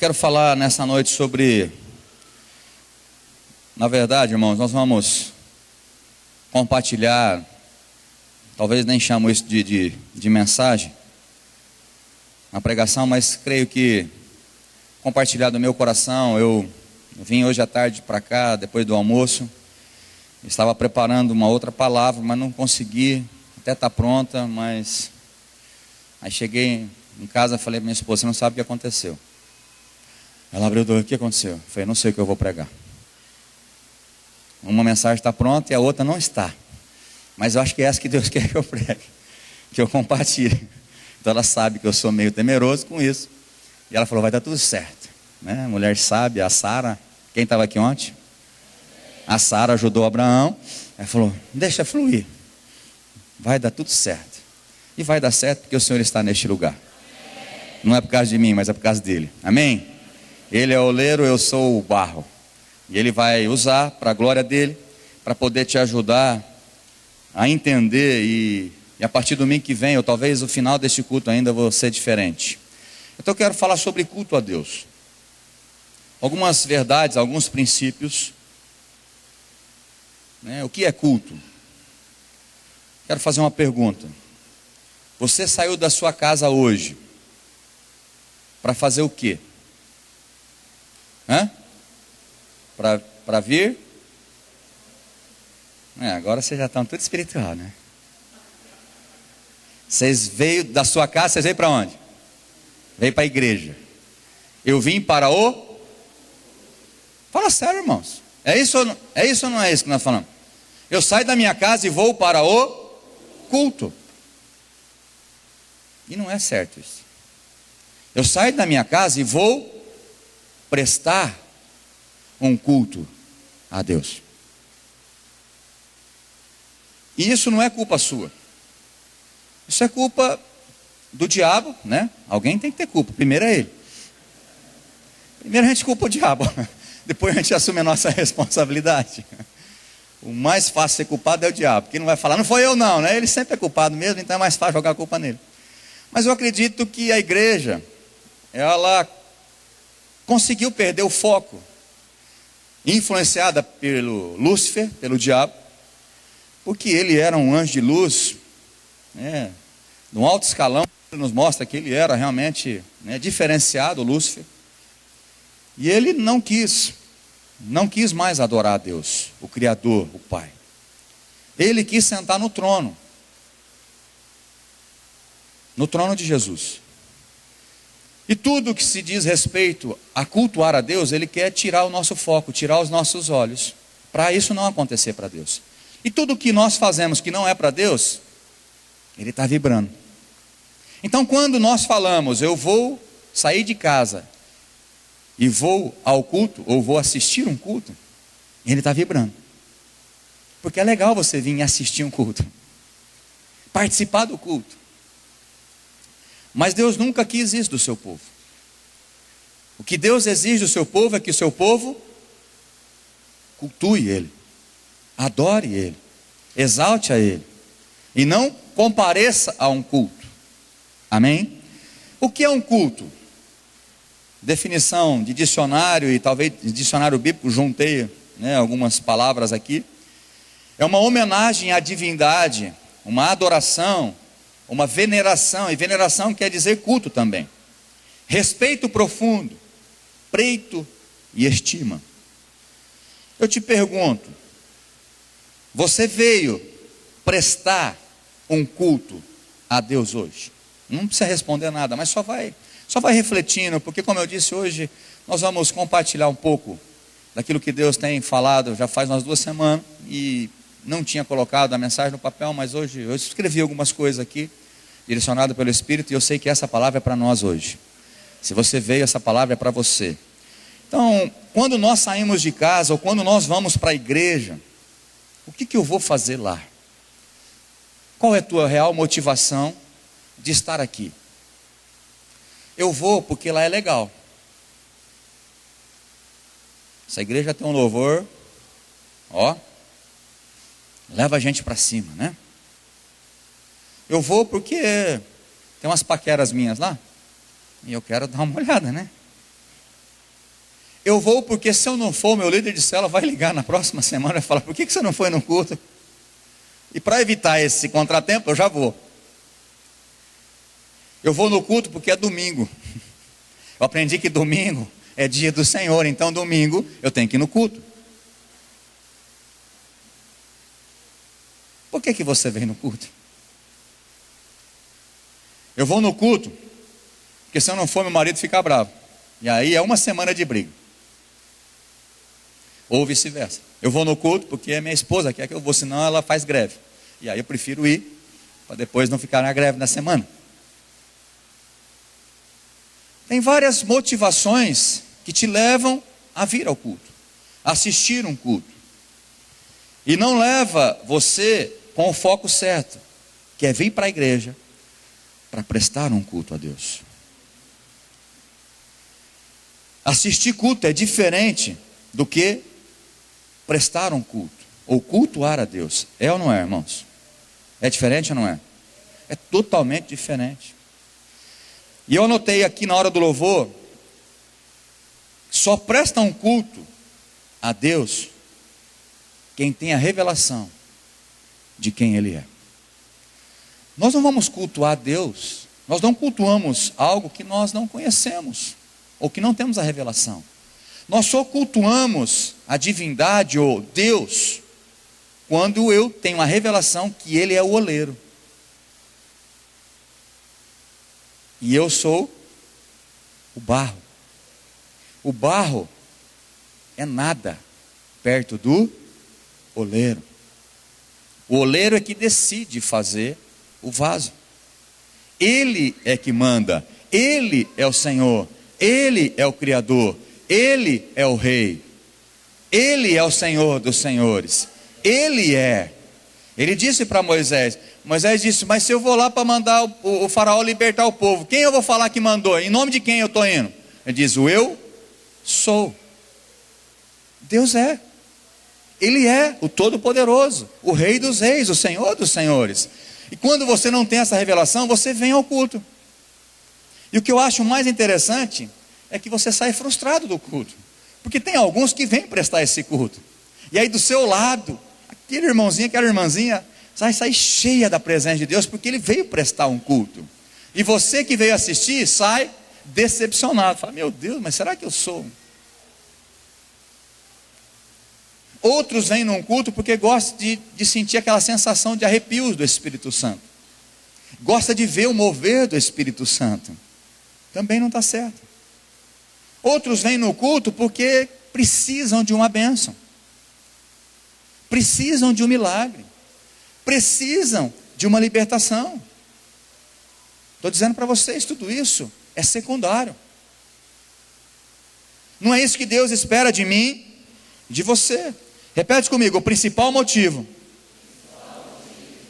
quero falar nessa noite sobre, na verdade, irmãos, nós vamos compartilhar, talvez nem chamo isso de mensagem, uma pregação, mas creio que compartilhar do meu coração. Eu vim hoje à tarde para cá, depois do almoço, estava preparando uma outra palavra, mas não consegui, até está pronta, mas aí cheguei em casa e falei para minha esposa: você não sabe o que aconteceu. Ela abriu o que aconteceu? Eu falei: não sei o que eu vou pregar. Uma mensagem está pronta e a outra não está, mas eu acho que é essa que Deus quer que eu pregue, que eu compartilhe. Então ela sabe que eu sou meio temeroso com isso, e ela falou: vai dar tudo certo, né? Mulher sábia, a Sara. Quem estava aqui ontem? A Sara ajudou Abraão. Ela falou: deixa fluir, vai dar tudo certo. E vai dar certo porque o Senhor está neste lugar. Não é por causa de mim, mas é por causa dele. Amém? Ele é o oleiro, eu sou o barro. E ele vai usar para a glória dele, para poder te ajudar a entender. E a partir do domingo que vem, ou talvez o final deste culto ainda, vou ser diferente. Então eu quero falar sobre culto a Deus. Algumas verdades, alguns princípios, né? O que é culto? Quero fazer uma pergunta. Você saiu da sua casa hoje para fazer o quê? Para vir? Agora vocês já estão tudo espiritual, né? Vocês veio da sua casa, vocês veio para onde? Veio para a igreja. Eu vim para o... Fala sério, irmãos. É isso ou não é isso que nós falamos? Eu saio da minha casa e vou para o culto. E não é certo isso. Eu saio da minha casa e vou prestar um culto a Deus. E isso não é culpa sua. Isso é culpa do diabo, né? Alguém tem que ter culpa. Primeiro é ele. Primeiro a gente culpa o diabo. Depois a gente assume a nossa responsabilidade. O mais fácil de ser culpado é o diabo, porque não vai falar: não foi eu não, né? Ele sempre é culpado mesmo, então é mais fácil jogar a culpa nele. Mas eu acredito que a igreja, ela conseguiu perder o foco, influenciada pelo Lúcifer, pelo diabo, porque ele era um anjo de luz, né, de um alto escalão. Ele nos mostra que ele era realmente, né, diferenciado, Lúcifer. E ele não quis mais adorar a Deus, o Criador, o Pai. Ele quis sentar no trono de Jesus. E tudo que se diz respeito a cultuar a Deus, ele quer tirar o nosso foco, tirar os nossos olhos, para isso não acontecer para Deus. E tudo que nós fazemos que não é para Deus, ele está vibrando. Então quando nós falamos: eu vou sair de casa e vou ao culto, ou vou assistir um culto, ele está vibrando. Porque é legal você vir assistir um culto, participar do culto. Mas Deus nunca quis isso do seu povo. O que Deus exige do seu povo é que o seu povo cultue Ele, adore Ele, exalte a Ele, e não compareça a um culto. Amém? O que é um culto? Definição de dicionário, e talvez dicionário bíblico, juntei, né, algumas palavras aqui. É uma homenagem à divindade, uma adoração, uma veneração, e veneração quer dizer culto também. Respeito profundo, preito e estima. Eu te pergunto: você veio prestar um culto a Deus hoje? Não precisa responder nada, mas só vai refletindo, porque como eu disse, hoje nós vamos compartilhar um pouco daquilo que Deus tem falado já faz umas 2 semanas, e não tinha colocado a mensagem no papel, mas hoje eu escrevi algumas coisas aqui, direcionado pelo Espírito, e eu sei que essa palavra é para nós hoje. Se você veio, essa palavra é para você. Então, quando nós saímos de casa, ou quando nós vamos para a igreja, o que eu vou fazer lá? Qual é a tua real motivação de estar aqui? Eu vou porque lá é legal. Essa igreja tem um louvor, ó, leva a gente para cima, né? Eu vou porque tem umas paqueras minhas lá, e eu quero dar uma olhada, né? Eu vou porque se eu não for, meu líder de célula vai ligar na próxima semana e falar: por que você não foi no culto? E para evitar esse contratempo, eu já vou. Eu vou no culto porque é domingo. Eu aprendi que domingo é dia do Senhor, então domingo eu tenho que ir no culto. Por que você vem no culto? Eu vou no culto porque se eu não for, meu marido fica bravo. E aí é uma semana de briga. Ou vice-versa. Eu vou no culto porque a minha esposa quer que eu vou, senão ela faz greve. E aí eu prefiro ir para depois não ficar na greve na semana. Tem várias motivações que te levam a vir ao culto, a assistir um culto. E não leva você com o foco certo, que é vir para a igreja para prestar um culto a Deus. Assistir culto é diferente do que prestar um culto, ou cultuar a Deus. É ou não é, irmãos? É diferente ou não é? É totalmente diferente. E eu anotei aqui na hora do louvor, só presta um culto a Deus quem tem a revelação de quem Ele é. Nós não vamos cultuar Deus, nós não cultuamos algo que nós não conhecemos, ou que não temos a revelação. Nós só cultuamos a divindade ou Deus quando eu tenho a revelação que Ele é o oleiro. E eu sou o barro. O barro é nada perto do oleiro. O oleiro é que decide fazer o vaso. Ele é que manda. Ele é o Senhor. Ele é o Criador. Ele é o Rei. Ele é o Senhor dos senhores. Ele é. Ele disse para Moisés. Moisés disse: mas se eu vou lá para mandar o faraó libertar o povo, quem eu vou falar que mandou? Em nome de quem eu estou indo? Ele diz: o eu sou. Deus é. Ele é o Todo-Poderoso, o Rei dos Reis, o Senhor dos Senhores. E quando você não tem essa revelação, você vem ao culto. E o que eu acho mais interessante é que você sai frustrado do culto. Porque tem alguns que vêm prestar esse culto. E aí do seu lado, aquele irmãozinho, aquela irmãzinha, sai cheia da presença de Deus, porque ele veio prestar um culto. E você que veio assistir, sai decepcionado. Fala: meu Deus, mas será que eu sou? Outros vêm num culto porque gostam de sentir aquela sensação de arrepios do Espírito Santo. Gosta de ver o mover do Espírito Santo. Também não está certo. Outros vêm no culto porque precisam de uma bênção. Precisam de um milagre. Precisam de uma libertação. Estou dizendo para vocês, tudo isso é secundário. Não é isso que Deus espera de mim, de você. Repete comigo: o principal motivo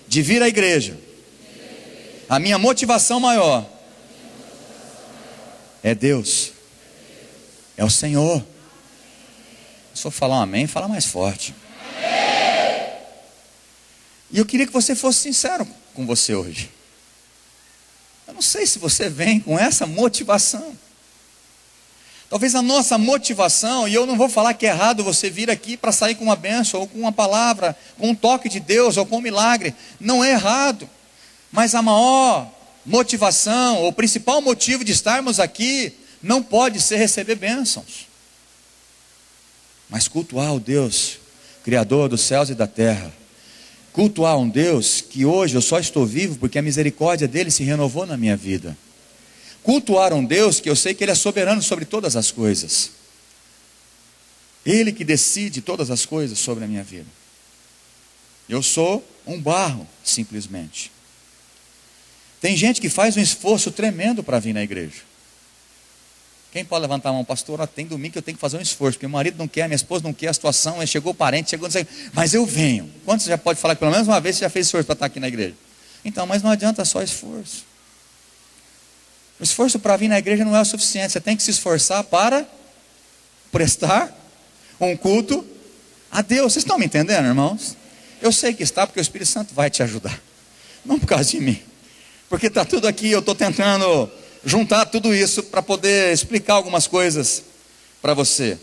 de vir à igreja, a minha motivação maior é Deus, é o Senhor. Se for falar um amém, fala mais forte. E eu queria que você fosse sincero com você hoje. Eu não sei se você vem com essa motivação. Talvez a nossa motivação, e eu não vou falar que é errado você vir aqui para sair com uma bênção, ou com uma palavra, com um toque de Deus, ou com um milagre. Não é errado. Mas a maior motivação, ou o principal motivo de estarmos aqui, não pode ser receber bênçãos. Mas cultuar o Deus, Criador dos céus e da terra. Cultuar um Deus que hoje eu só estou vivo porque a misericórdia dele se renovou na minha vida. Cultuar um Deus que eu sei que Ele é soberano sobre todas as coisas. Ele que decide todas as coisas sobre a minha vida. Eu sou um barro, simplesmente. Tem gente que faz um esforço tremendo para vir na igreja. Quem pode levantar a mão? Pastor, tem domingo que eu tenho que fazer um esforço, porque o marido não quer, minha esposa não quer, a situação, chegou o parente, chegou não sei, mas eu venho. Quantos você já pode falar que pelo menos uma vez você já fez esforço para estar aqui na igreja? Então, mas não adianta só esforço. O esforço para vir na igreja não é o suficiente. Você tem que se esforçar para prestar um culto a Deus. Vocês estão me entendendo, irmãos? Eu sei que está, porque o Espírito Santo vai te ajudar. Não por causa de mim. Porque está tudo aqui, eu estou tentando juntar tudo isso para poder explicar algumas coisas para você.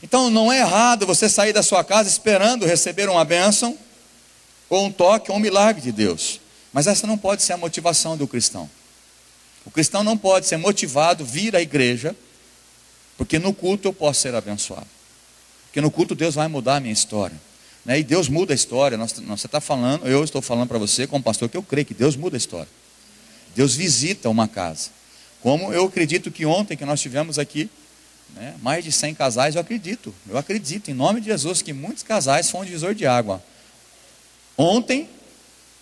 Então não é errado você sair da sua casa esperando receber uma bênção, ou um toque, ou um milagre de Deus. Mas essa não pode ser a motivação do cristão. O cristão não pode ser motivado a vir à igreja, porque no culto eu posso ser abençoado. Porque no culto Deus vai mudar a minha história. E Deus muda a história. Você está falando, eu estou falando para você como pastor que eu creio que Deus muda a história. Deus visita uma casa. Como eu acredito que ontem que nós tivemos aqui, mais de 100 casais, eu acredito em nome de Jesus que muitos casais foram um divisor de água. Ontem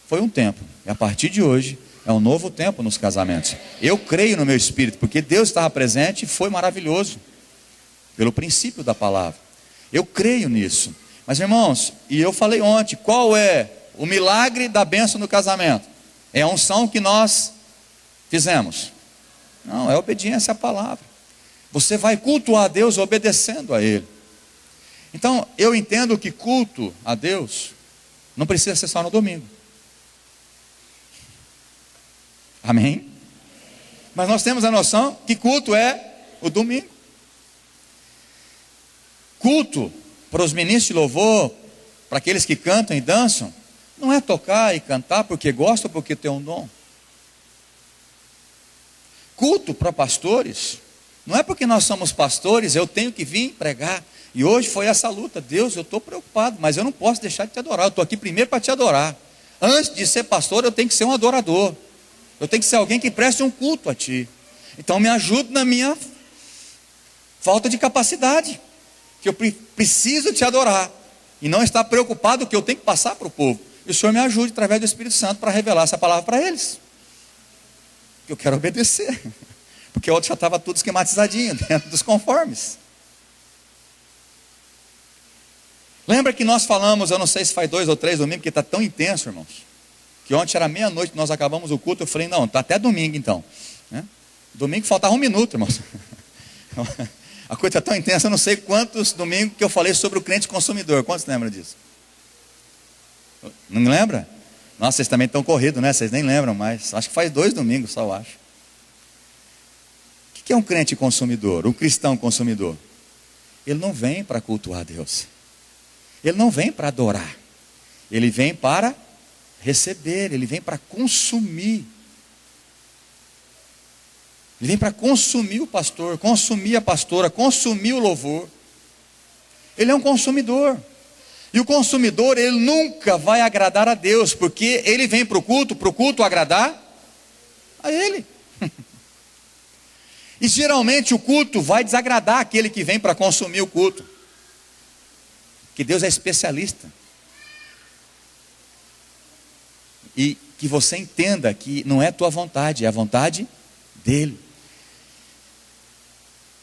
foi um tempo, e a partir de hoje é um novo tempo nos casamentos. Eu creio no meu espírito, porque Deus estava presente e foi maravilhoso, pelo princípio da palavra. Eu creio nisso. Mas irmãos, e eu falei ontem, qual é o milagre da bênção no casamento? É a unção que nós fizemos? Não, é obediência à palavra. Você vai cultuar a Deus obedecendo a Ele. Então, eu entendo que culto a Deus não precisa ser só no domingo. Amém? Mas nós temos a noção que culto é o domingo. Culto para os ministros de louvor, para aqueles que cantam e dançam, não é tocar e cantar porque gosta ou porque tem um dom. Culto para pastores, não é porque nós somos pastores, eu tenho que vir pregar. E hoje foi essa luta. Deus, eu estou preocupado, mas eu não posso deixar de te adorar. Eu estou aqui primeiro para te adorar. Antes de ser pastor, eu tenho que ser um adorador. Eu tenho que ser alguém que preste um culto a ti. Então me ajude na minha falta de capacidade, que eu preciso te adorar, e não estar preocupado que eu tenho que passar para o povo. E o Senhor me ajude através do Espírito Santo para revelar essa palavra para eles. Que eu quero obedecer. Porque o outro já estava tudo esquematizadinho, dentro dos conformes. Lembra que nós falamos, eu não sei se faz 2 ou 3 domingos, porque está tão intenso, irmãos, que ontem era meia-noite, nós acabamos o culto, eu falei, não, está até domingo então. Domingo faltava 1 minuto, irmãos. A coisa está tão intensa, eu não sei quantos domingos que eu falei sobre o crente consumidor. Quantos lembram disso? Não lembra? Nossa, vocês também estão corridos, né? Vocês nem lembram mais. Acho que faz 2 domingos só, eu acho. O que é um crente consumidor? Um cristão consumidor? Ele não vem para cultuar a Deus. Ele não vem para adorar. Ele vem para receber. Ele vem para consumir. Ele vem para consumir o pastor, consumir a pastora, consumir o louvor. Ele é um consumidor. E o consumidor, ele nunca vai agradar a Deus, porque ele vem para o culto agradar a Ele. E geralmente o culto vai desagradar aquele que vem para consumir o culto. Que Deus é especialista. E que você entenda que não é tua vontade, é a vontade dele.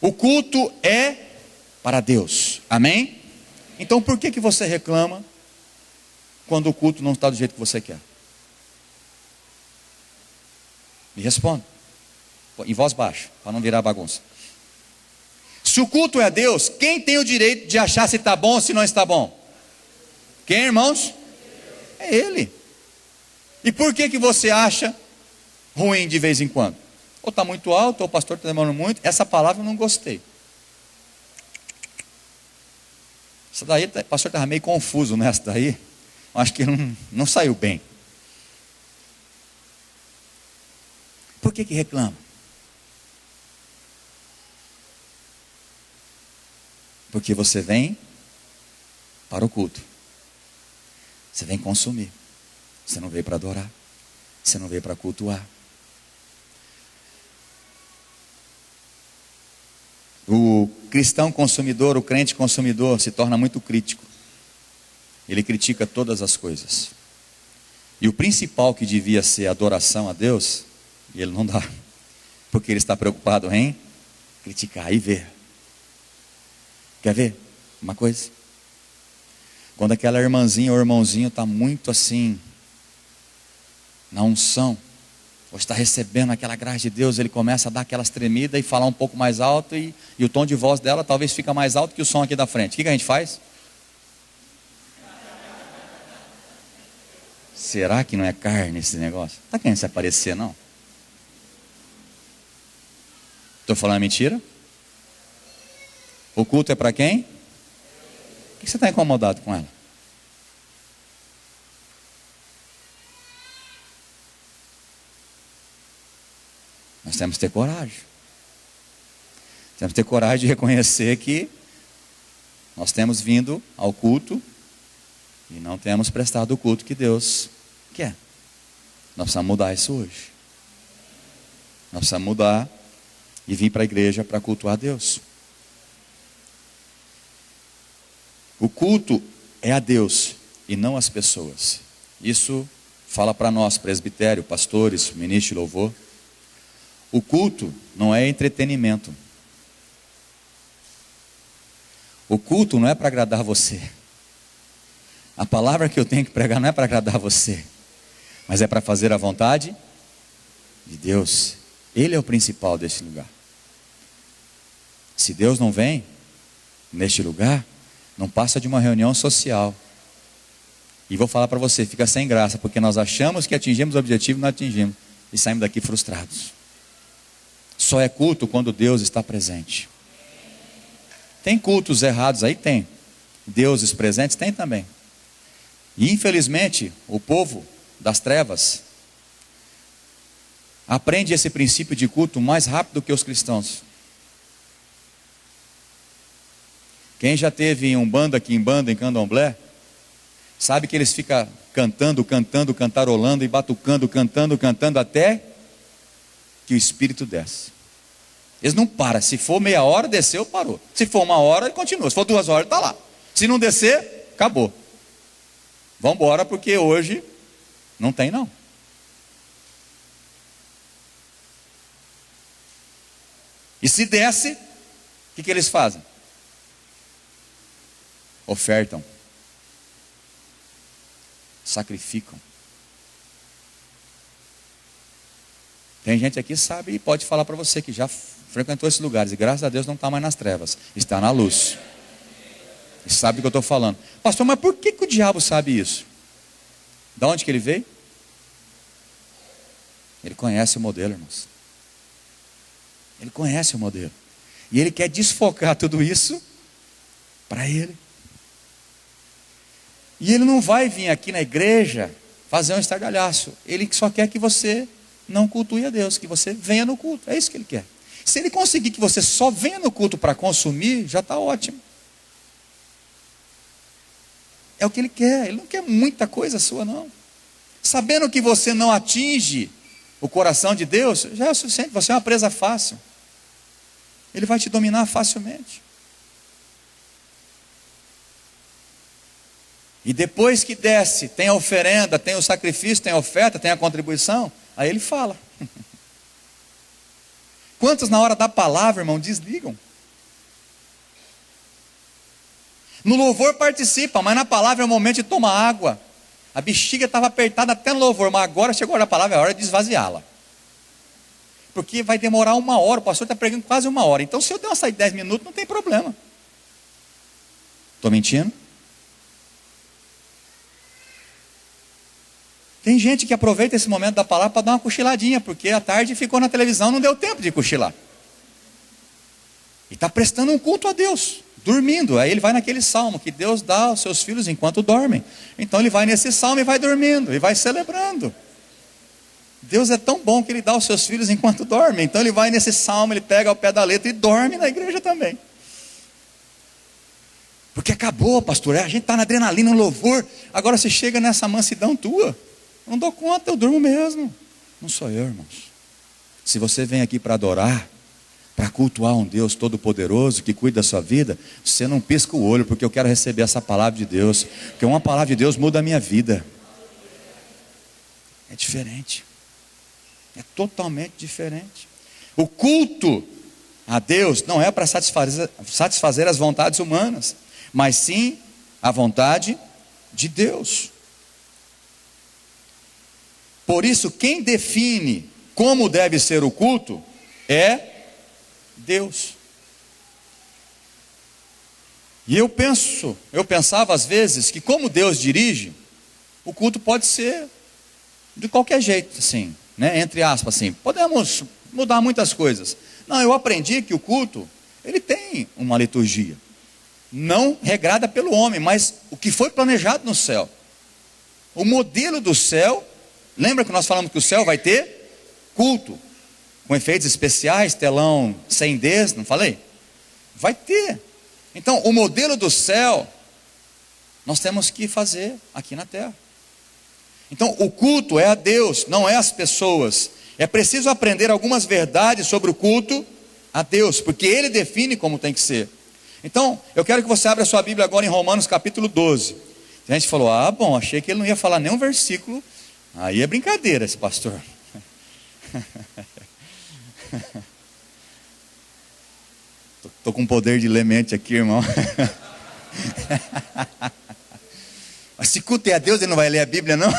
O culto é para Deus. Amém? Então por que você reclama quando o culto não está do jeito que você quer? Me responda. Em voz baixa, para não virar bagunça. Se o culto é a Deus, quem tem o direito de achar se está bom ou se não está bom? Quem, irmãos? É Ele. E por que você acha ruim de vez em quando? Ou está muito alto, ou o pastor está demorando muito. Essa palavra eu não gostei. Essa daí, o pastor estava meio confuso nessa daí. Acho que não saiu bem. Por que reclama? Porque você vem para o culto. Você vem consumir. Você não veio para adorar. Você não veio para cultuar. O cristão consumidor, o crente consumidor, se torna muito crítico. Ele critica todas as coisas. E o principal que devia ser adoração a Deus, ele não dá. Porque ele está preocupado em criticar e ver. Quer ver uma coisa? Quando aquela irmãzinha ou irmãozinho está muito assim, na unção, ou está recebendo aquela graça de Deus, ele começa a dar aquelas tremidas e falar um pouco mais alto, e o tom de voz dela talvez fica mais alto que o som aqui da frente. O que a gente faz? Será que não é carne esse negócio? Está querendo se aparecer, não? Estou falando mentira? O culto é para quem? que você está incomodado com ela? Nós temos que ter coragem. Temos que ter coragem de reconhecer que nós temos vindo ao culto e não temos prestado o culto que Deus quer. Nós precisamos mudar isso hoje. Nós precisamos mudar e vir para a igreja para cultuar Deus. O culto é a Deus e não as pessoas. Isso fala para nós, presbitério, pastores, ministros de louvor. O culto não é entretenimento. O culto não é para agradar você. A palavra que eu tenho que pregar não é para agradar você, mas é para fazer a vontade de Deus. Ele é o principal deste lugar. Se Deus não vem neste lugar, não passa de uma reunião social. E vou falar para você, fica sem graça, porque nós achamos que atingimos o objetivo e não atingimos. E saímos daqui frustrados. Só é culto quando Deus está presente. Tem cultos errados aí? Tem. Deuses presentes? Tem também. E infelizmente, o povo das trevas aprende esse princípio de culto mais rápido que os cristãos. Quem já teve em Umbanda, Quimbanda, em Candomblé, sabe que eles ficam cantando, cantarolando e batucando, cantando até que o Espírito desce. Eles não param. Se for meia hora, desceu, parou. Se for uma hora, ele continua. Se for 2 horas, está lá. Se não descer, acabou. Vamos embora, porque hoje não tem não. E se desce, o que eles fazem? Ofertam. Sacrificam. Tem gente aqui que sabe e pode falar para você que já frequentou esses lugares e graças a Deus não está mais nas trevas, está na luz. E sabe do que eu estou falando. Pastor, mas por que o diabo sabe isso? Da onde que ele veio? Ele conhece o modelo, irmãos. Ele conhece o modelo. E ele quer desfocar tudo isso para ele. E ele não vai vir aqui na igreja fazer um estardalhaço. Ele só quer que você não cultue a Deus, que você venha no culto. É isso que ele quer. Se ele conseguir que você só venha no culto para consumir, já está ótimo. É o que ele quer. Ele não quer muita coisa sua, não. Sabendo que você não atinge o coração de Deus, já é o suficiente. Você é uma presa fácil. Ele vai te dominar facilmente. E depois que desce, tem a oferenda, tem o sacrifício, tem a oferta, tem a contribuição, aí ele fala. Quantos na hora da palavra, irmão, desligam? No louvor participa, mas na palavra é o momento de tomar água. A bexiga estava apertada até no louvor, mas agora chegou a palavra, é a hora de esvaziá-la. Porque vai demorar 1 hora, o pastor está pregando quase 1 hora. Então se eu der uma saída de 10 minutos, não tem problema. Estou mentindo? Tem gente que aproveita esse momento da palavra para dar uma cochiladinha, porque à tarde ficou na televisão, não deu tempo de cochilar. E está prestando um culto a Deus, dormindo. Aí ele vai naquele salmo, que Deus dá aos seus filhos enquanto dormem. Então ele vai nesse salmo e vai dormindo, e vai celebrando. Deus é tão bom que ele dá aos seus filhos enquanto dormem. Então ele vai nesse salmo, ele pega ao pé da letra e dorme na igreja também. Porque acabou, pastor, a gente está na adrenalina, no louvor. Agora você chega nessa mansidão tua. Não dou conta, eu durmo mesmo. Não sou eu, irmãos. Se você vem aqui para adorar, para cultuar um Deus todo-poderoso que cuida da sua vida, você não pisca o olho, porque eu quero receber essa palavra de Deus. Porque uma palavra de Deus muda a minha vida. É diferente. É totalmente diferente. O culto a Deus não é para satisfazer as vontades humanas, mas sim a vontade de Deus. Por isso, quem define como deve ser o culto é Deus. E eu pensava às vezes que como Deus dirige, o culto pode ser de qualquer jeito, assim, né? Entre aspas, assim, podemos mudar muitas coisas. Não, eu aprendi que o culto, ele tem uma liturgia. não regrada pelo homem, mas o que foi planejado no céu. O modelo do céu, lembra que nós falamos que o céu vai ter culto, com efeitos especiais, telão 100D, não falei? Vai ter. Então, o modelo do céu, nós temos que fazer aqui na terra. Então, o culto é a Deus, não é as pessoas. É preciso aprender algumas verdades sobre o culto a Deus, porque Ele define como tem que ser. Então, eu quero que você abra a sua Bíblia agora em Romanos capítulo 12. A gente falou, bom, achei que ele não ia falar nenhum versículo. Aí é brincadeira esse pastor. Estou com poder de ler mente aqui, irmão. Mas se culto é a Deus, ele não vai ler a Bíblia, não?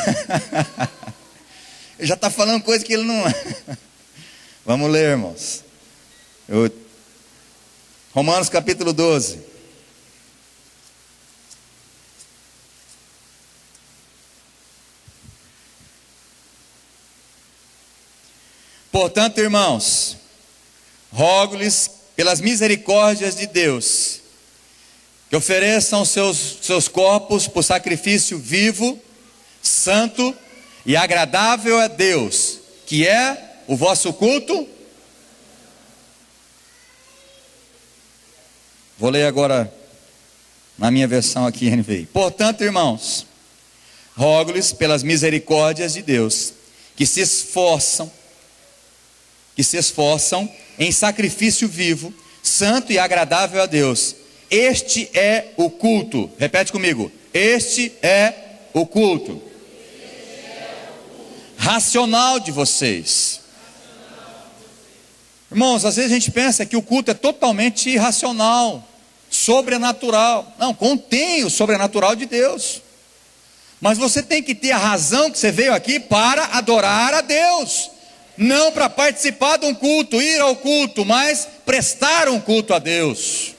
Ele já está falando coisa que ele não... Vamos ler, irmãos. Romanos capítulo 12. Portanto, irmãos, rogo-lhes pelas misericórdias de Deus, que ofereçam seus corpos por sacrifício vivo, santo e agradável a Deus, que é o vosso culto. Vou ler agora na minha versão aqui, NVI. Portanto, irmãos, rogo-lhes pelas misericórdias de Deus, que se esforçam em sacrifício vivo, santo e agradável a Deus. Este é o culto. Repete comigo. Este é o culto racional de vocês. Irmãos, às vezes a gente pensa que o culto é totalmente irracional, sobrenatural. Não, contém o sobrenatural de Deus. Mas você tem que ter a razão que você veio aqui para adorar a Deus. Não para participar de um culto, ir ao culto, mas prestar um culto a Deus.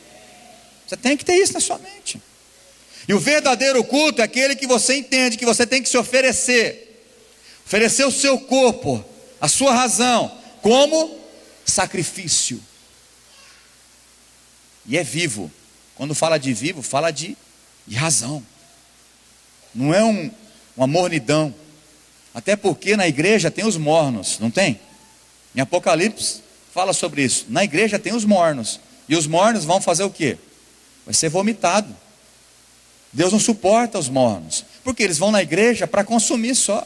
Você tem que ter isso na sua mente. E o verdadeiro culto é aquele que você entende que você tem que se oferecer. Oferecer o seu corpo, a sua razão, como sacrifício. E é vivo. Quando fala de vivo, fala de razão. Não é uma mornidão. Até porque na igreja tem os mornos, não tem? Em Apocalipse fala sobre isso. Na igreja tem os mornos. E os mornos vão fazer o quê? Vai ser vomitado. Deus não suporta os mornos. Porque eles vão na igreja para consumir só.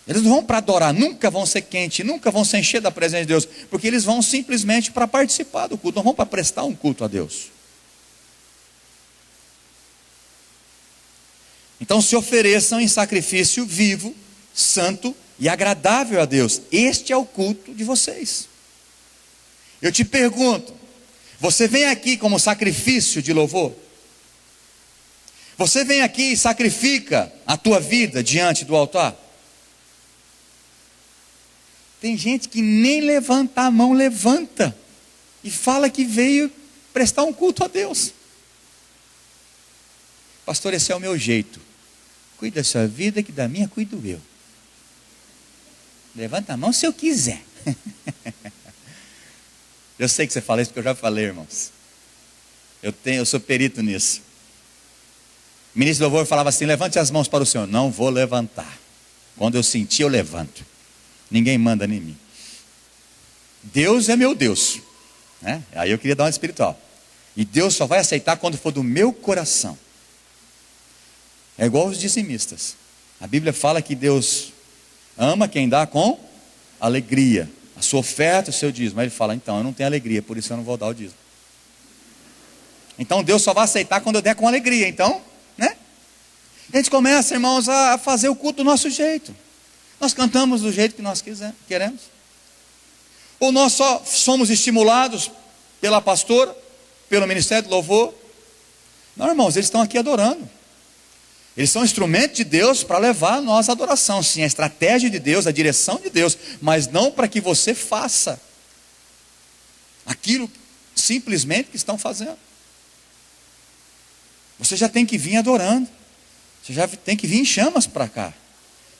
Eles não vão para adorar, nunca vão ser quentes, nunca vão se encher da presença de Deus. Porque eles vão simplesmente para participar do culto, não vão para prestar um culto a Deus. Então se ofereçam em sacrifício vivo, santo e agradável a Deus. Este é o culto de vocês. Eu te pergunto, você vem aqui como sacrifício de louvor? Você vem aqui e sacrifica a tua vida diante do altar? Tem gente que nem levanta a mão, levanta e fala que veio prestar um culto a Deus. Pastor, esse é o meu jeito. Cuida da sua vida, que da minha cuido eu. Levanta a mão se eu quiser. Eu sei que você fala isso porque eu já falei, irmãos. Eu sou perito nisso. O ministro do louvor falava assim: levante as mãos para o Senhor. Não vou levantar. Quando eu sentir, eu levanto. Ninguém manda em mim. Deus é meu Deus, né? Aí eu queria dar uma espiritual. E Deus só vai aceitar quando for do meu coração. É igual os dizimistas. A Bíblia fala que Deus ama quem dá com alegria. A sua oferta, o seu dízimo. Aí ele fala: então eu não tenho alegria, por isso eu não vou dar o dízimo. Então Deus só vai aceitar quando eu der com alegria. Então, né? A gente começa, irmãos, a fazer o culto do nosso jeito. Nós cantamos do jeito que nós queremos. Ou nós só somos estimulados pela pastora, pelo ministério do louvor. Não, irmãos, eles estão aqui adorando. Eles são instrumento de Deus para levar a nossa adoração. Sim, a estratégia de Deus, a direção de Deus. Mas não para que você faça aquilo simplesmente que estão fazendo. Você já tem que vir adorando. Você já tem que vir em chamas para cá.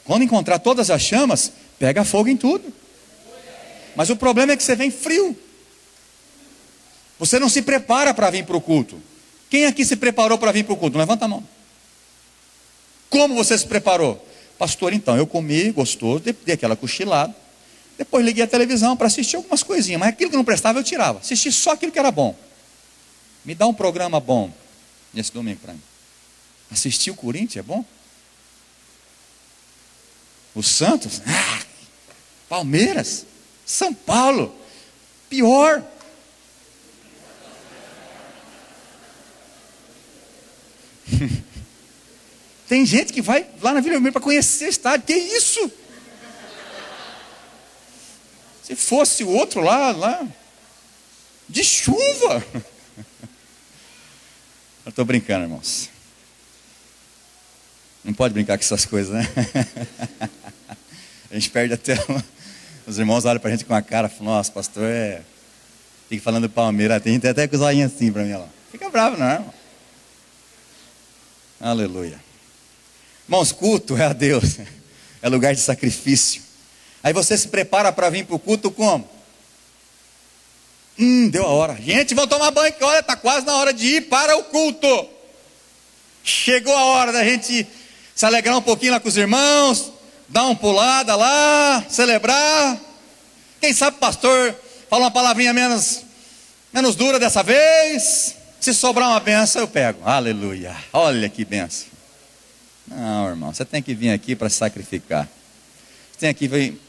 Quando encontrar todas as chamas, pega fogo em tudo. Mas o problema é que você vem frio. Você não se prepara para vir para o culto. Quem aqui se preparou para vir para o culto? Levanta a mão. Como você se preparou? Pastor, então, eu comi gostoso, dei aquela cochilada, depois liguei a televisão para assistir algumas coisinhas, mas aquilo que não prestava eu tirava, assisti só aquilo que era bom. Me dá um programa bom nesse domingo para mim. Assistir o Corinthians é bom? O Santos? Palmeiras? São Paulo? Pior. Tem gente que vai lá na Vila Belmiro para conhecer o estádio. Que isso? Se fosse o outro lá de chuva. Eu estou brincando, irmãos. Não pode brincar com essas coisas, né? A gente perde até... Os irmãos olham para a gente com a cara, falam, nossa, pastor, fica falando do Palmeiras, tem gente até com os olhinhos assim para mim, ó. Fica bravo, não é, irmão? Aleluia. Irmãos, culto é a Deus, é lugar de sacrifício. Aí você se prepara para vir para o culto como? Deu a hora. Gente, vão tomar banho, que olha, está quase na hora de ir para o culto. Chegou a hora da gente se alegrar um pouquinho lá com os irmãos, dar uma pulada lá, celebrar. Quem sabe o pastor fala uma palavrinha menos dura dessa vez. Se sobrar uma benção, eu pego. Aleluia. Olha que benção. Não, irmão, você tem que vir aqui para se sacrificar. Você tem que vir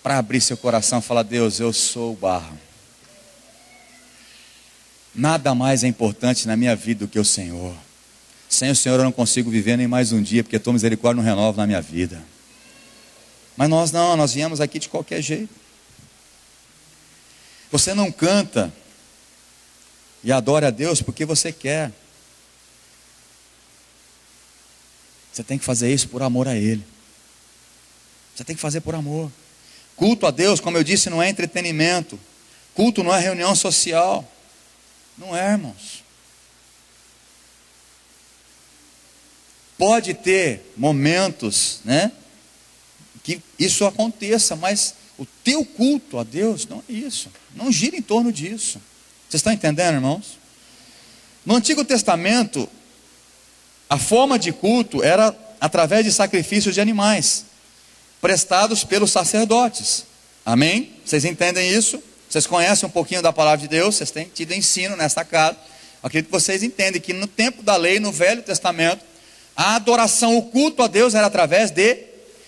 para abrir seu coração e falar, Deus, eu sou o barro. Nada mais é importante na minha vida do que o Senhor. Sem o Senhor eu não consigo viver nem mais um dia, porque a tua misericórdia não renova na minha vida. Mas nós viemos aqui de qualquer jeito. Você não canta e adora a Deus porque você quer. Você tem que fazer isso por amor a Ele. Você tem que fazer por amor. Culto a Deus, como eu disse, não é entretenimento. Culto não é reunião social. Não é, irmãos. Pode ter momentos, né, que isso aconteça, mas o teu culto a Deus não é isso. Não gira em torno disso. Vocês estão entendendo, irmãos? No Antigo Testamento, a forma de culto era através de sacrifícios de animais, prestados pelos sacerdotes. Amém? Vocês entendem isso? Vocês conhecem um pouquinho da palavra de Deus? Vocês têm tido ensino nesta casa. Acredito que vocês entendem que no tempo da lei, no Velho Testamento, a adoração, o culto a Deus era através de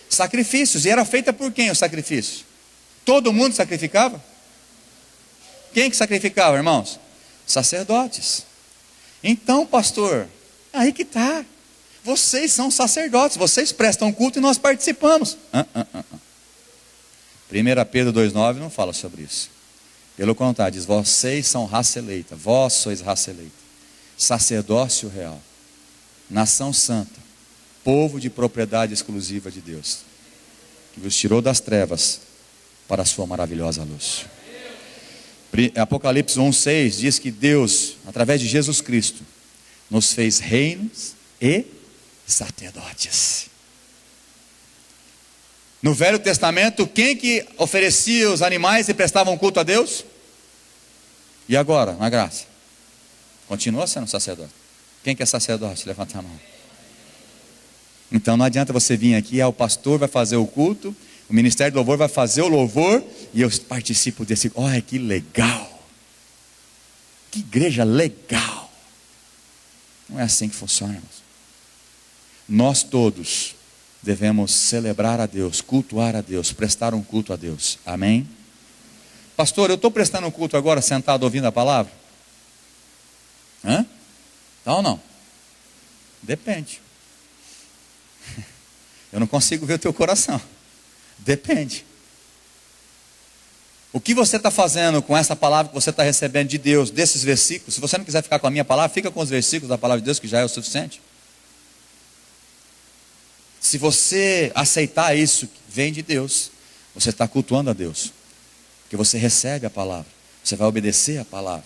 sacrifícios. E era feita por quem o sacrifício? Todo mundo sacrificava? Quem que sacrificava, irmãos? Sacerdotes. Então, pastor, aí que está. Vocês são sacerdotes, vocês prestam culto e nós participamos. 1 Pedro 2,9 não fala sobre isso. Pelo contrário, diz, vocês são raça eleita, vós sois raça eleita, sacerdócio real, nação santa, povo de propriedade exclusiva de Deus, que vos tirou das trevas para a sua maravilhosa luz. Apocalipse 1,6 diz que Deus, através de Jesus Cristo, nos fez reinos e sacerdotes. No Velho Testamento, quem que oferecia os animais e prestavam culto a Deus? E agora, na graça? Continua sendo sacerdote. Quem que é sacerdote? Levanta a mão. Então não adianta você vir aqui, o pastor vai fazer o culto, o ministério do louvor vai fazer o louvor, e eu participo desse. Olha que legal. Que igreja legal. Não é assim que funciona, irmãos. Nós todos devemos celebrar a Deus, cultuar a Deus, prestar um culto a Deus. Amém? Pastor, eu estou prestando um culto agora, sentado ouvindo a palavra? Hã? Tá ou não? Depende. Eu não consigo ver o teu coração. Depende. O que você está fazendo com essa palavra que você está recebendo de Deus, desses versículos? Se você não quiser ficar com a minha palavra, fica com os versículos da palavra de Deus, que já é o suficiente. Se você aceitar isso que vem de Deus, você está cultuando a Deus. Porque você recebe a palavra, você vai obedecer a palavra.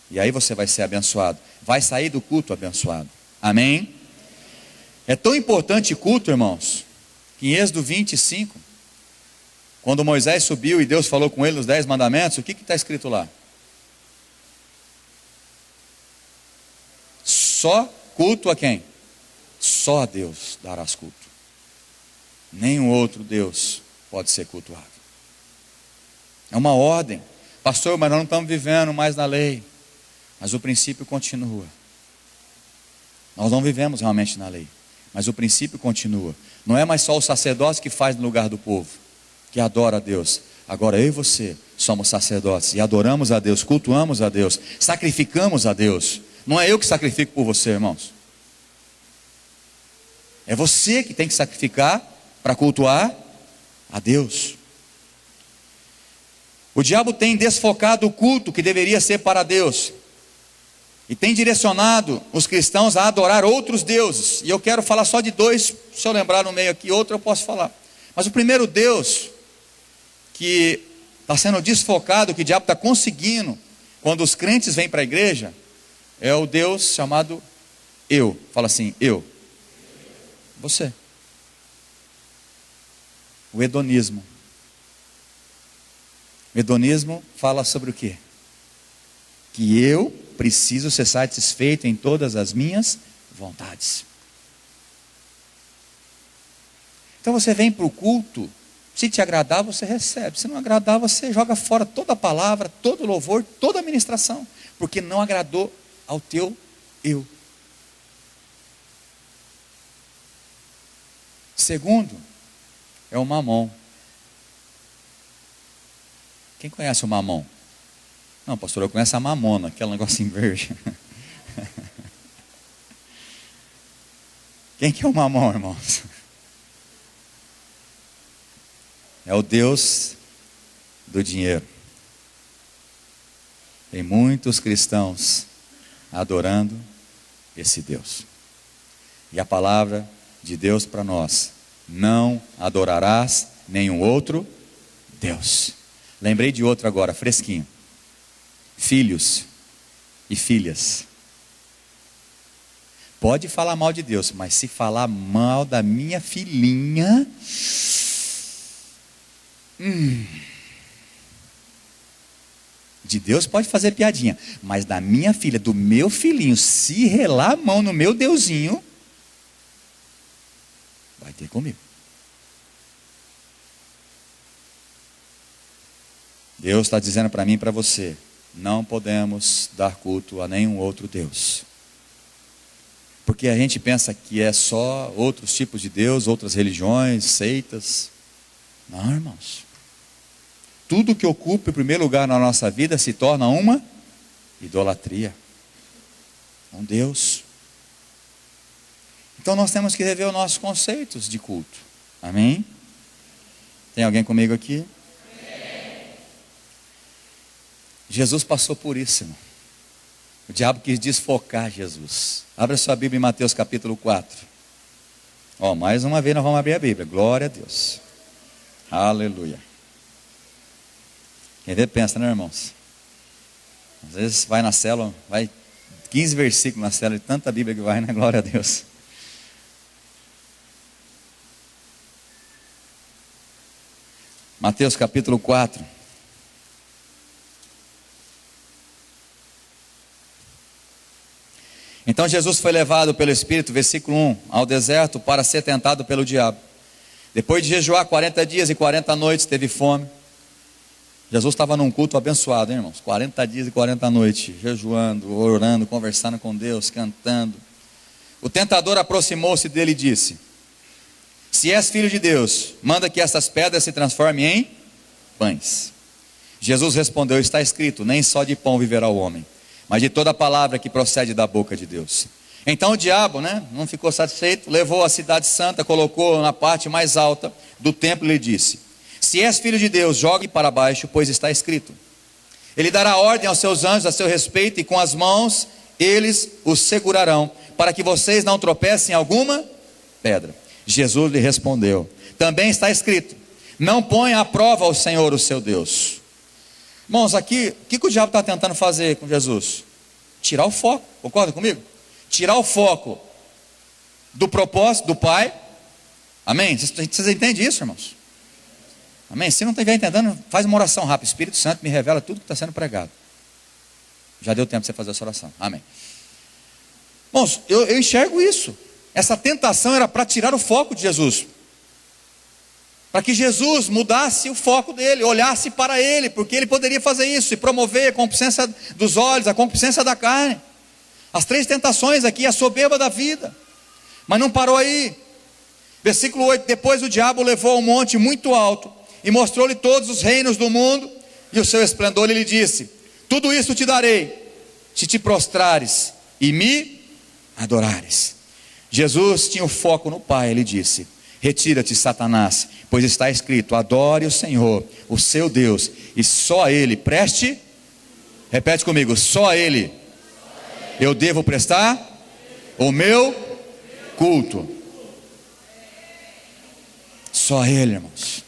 E aí você vai ser abençoado. Vai sair do culto abençoado. Amém? É tão importante culto, irmãos, que em Êxodo 25, quando Moisés subiu e Deus falou com ele nos 10 mandamentos, o que está escrito lá? Só culto a quem? Só a Deus darás culto. Nenhum outro Deus pode ser cultuado. É uma ordem. Pastor, mas nós não estamos vivendo mais na lei. Mas o princípio continua. Nós não vivemos realmente na lei, mas o princípio continua. Não é mais só o sacerdote que faz no lugar do povo, que adora a Deus. Agora eu e você somos sacerdotes e adoramos a Deus, cultuamos a Deus, sacrificamos a Deus. Não é eu que sacrifico por você, irmãos. É você que tem que sacrificar para cultuar a Deus. O diabo tem desfocado o culto que deveria ser para Deus e tem direcionado os cristãos a adorar outros deuses. E eu quero falar só de dois, se eu lembrar no meio aqui, outro eu posso falar. Mas o primeiro Deus que está sendo desfocado, que o diabo está conseguindo quando os crentes vêm para a igreja, é o Deus chamado eu. Fala assim, eu. Você. O hedonismo. O hedonismo fala sobre o quê? Que eu preciso ser satisfeito em todas as minhas vontades. Então você vem para o culto, se te agradar você recebe, se não agradar você joga fora toda a palavra, todo o louvor, toda a ministração, porque não agradou ao teu eu. Segundo, é o mamon. Quem conhece o mamon? Não, pastor, eu conheço a mamona, aquele negocinho verde. Quem que é o mamon, irmãos? É o Deus do dinheiro. Tem muitos cristãos adorando esse Deus. E a palavra de Deus para nós: não adorarás nenhum outro Deus. Lembrei de outro agora, fresquinho. Filhos e filhas. Pode falar mal de Deus, mas se falar mal da minha filhinha, de Deus pode fazer piadinha, mas da minha filha, do meu filhinho, se relar a mão no meu Deusinho, vai ter comigo. Deus está dizendo para mim e para você: não podemos dar culto a nenhum outro Deus. Porque a gente pensa que é só outros tipos de Deus, outras religiões, seitas. Não, irmãos. Tudo que ocupa o primeiro lugar na nossa vida se torna uma idolatria. Um Deus. Então nós temos que rever os nossos conceitos de culto. Amém? Tem alguém comigo aqui? Jesus passou por isso, irmão. O diabo quis desfocar Jesus. Abra sua Bíblia em Mateus capítulo 4. Mais uma vez nós vamos abrir a Bíblia. Glória a Deus. Aleluia. Quem vê pensa, né, irmãos? Às vezes vai na célula, vai 15 versículos na célula, de tanta Bíblia que vai, né? Glória a Deus. Mateus capítulo 4. Então Jesus foi levado pelo Espírito, versículo 1, ao deserto para ser tentado pelo diabo. Depois de jejuar 40 dias e 40 noites, teve fome. Jesus estava num culto abençoado, hein, irmãos? 40 dias e 40 noites, jejuando, orando, conversando com Deus, cantando. O tentador aproximou-se dele e disse: se és filho de Deus, manda que essas pedras se transformem em pães. Jesus respondeu: está escrito, nem só de pão viverá o homem, mas de toda palavra que procede da boca de Deus. Então o diabo, não ficou satisfeito, levou a cidade santa, colocou na parte mais alta do templo e lhe disse: se és filho de Deus, jogue para baixo, pois está escrito: ele dará ordem aos seus anjos a seu respeito, e com as mãos eles os segurarão, para que vocês não tropecem em alguma pedra. Jesus lhe respondeu: também está escrito, não ponha à prova o Senhor, o seu Deus. Irmãos, aqui, o que o diabo está tentando fazer com Jesus? Tirar o foco, concorda comigo? Tirar o foco do propósito do Pai. Amém? Vocês entendem isso, irmãos? Amém? Se não estiver entendendo, faz uma oração rápida. Espírito Santo me revela tudo que está sendo pregado. Já deu tempo de você fazer essa oração. Amém. Bom, eu enxergo isso. Essa tentação era para tirar o foco de Jesus. Para que Jesus mudasse o foco dele, olhasse para ele, porque ele poderia fazer isso e promover a concupiscência dos olhos, a concupiscência da carne. As 3 tentações aqui, a soberba da vida. Mas não parou aí. Versículo 8: depois o diabo levou a um monte muito alto e mostrou-lhe todos os reinos do mundo e o seu esplendor, e lhe disse: tudo isso te darei, se te prostrares e me adorares. Jesus tinha o foco no Pai. Ele disse: retira-te, Satanás, pois está escrito: adore o Senhor, o seu Deus, e só a Ele preste. Repete comigo: só a Ele eu devo prestar o meu culto. Só a Ele, irmãos.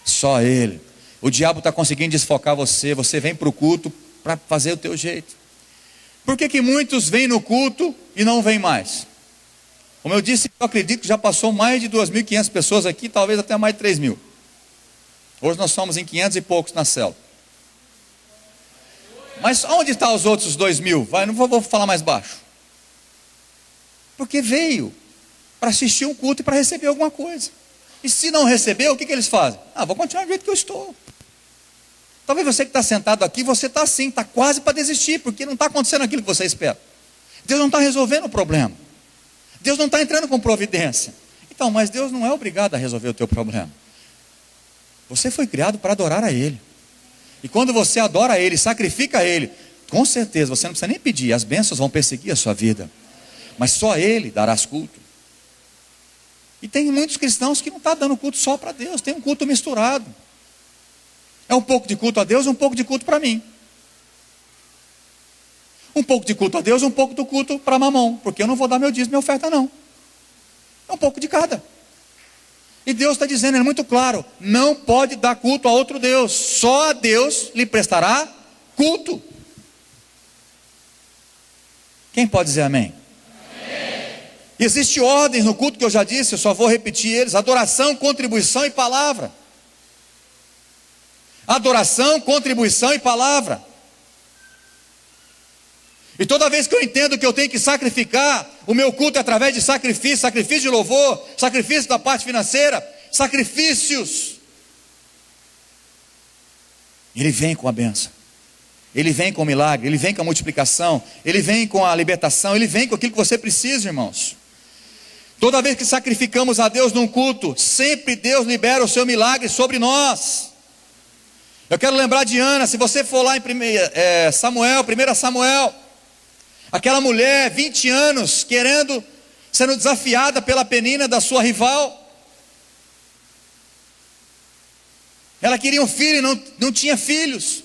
Só a Ele. O diabo está conseguindo desfocar você. Você vem para o culto para fazer o teu jeito. Por que muitos vêm no culto e não vêm mais? Como eu disse, eu acredito que já passou mais de 2.500 pessoas aqui, talvez até mais de 3.000. Hoje nós somos em 500 e poucos na célula. Mas onde estão os outros 2.000? Não vou falar mais baixo. Porque veio para assistir um culto e para receber alguma coisa. E se não receber, o que eles fazem? Vou continuar do jeito que eu estou. Talvez você que está sentado aqui, você está assim, está quase para desistir, porque não está acontecendo aquilo que você espera. Deus não está resolvendo o problema. Deus não está entrando com providência. Então, mas Deus não é obrigado a resolver o teu problema. Você foi criado para adorar a Ele. E quando você adora a Ele, sacrifica a Ele, com certeza você não precisa nem pedir, as bênçãos vão perseguir a sua vida. Mas só a Ele darás culto. E tem muitos cristãos que não estão dando culto só para Deus, tem um culto misturado. É um pouco de culto a Deus e um pouco de culto para mim. Um pouco de culto a Deus e um pouco do culto para mamão, porque eu não vou dar meu dízimo e minha oferta não. É um pouco de cada. E Deus está dizendo, é muito claro, não pode dar culto a outro Deus, só a Deus lhe prestará culto. Quem pode dizer amém? Existe ordens no culto que eu já disse, eu só vou repetir eles: adoração, contribuição e palavra. Adoração, contribuição e palavra. E toda vez que eu entendo que eu tenho que sacrificar, o meu culto é através de sacrifício, sacrifício de louvor, sacrifício da parte financeira, sacrifícios. Ele vem com a bênção, Ele vem com o milagre, Ele vem com a multiplicação, Ele vem com a libertação, Ele vem com aquilo que você precisa, irmãos. Toda vez que sacrificamos a Deus num culto, sempre Deus libera o seu milagre sobre nós. Eu quero lembrar de Ana. Se você for lá em 1 Samuel, aquela mulher, 20 anos, sendo desafiada pela Penina, da sua rival. Ela queria um filho e não tinha filhos.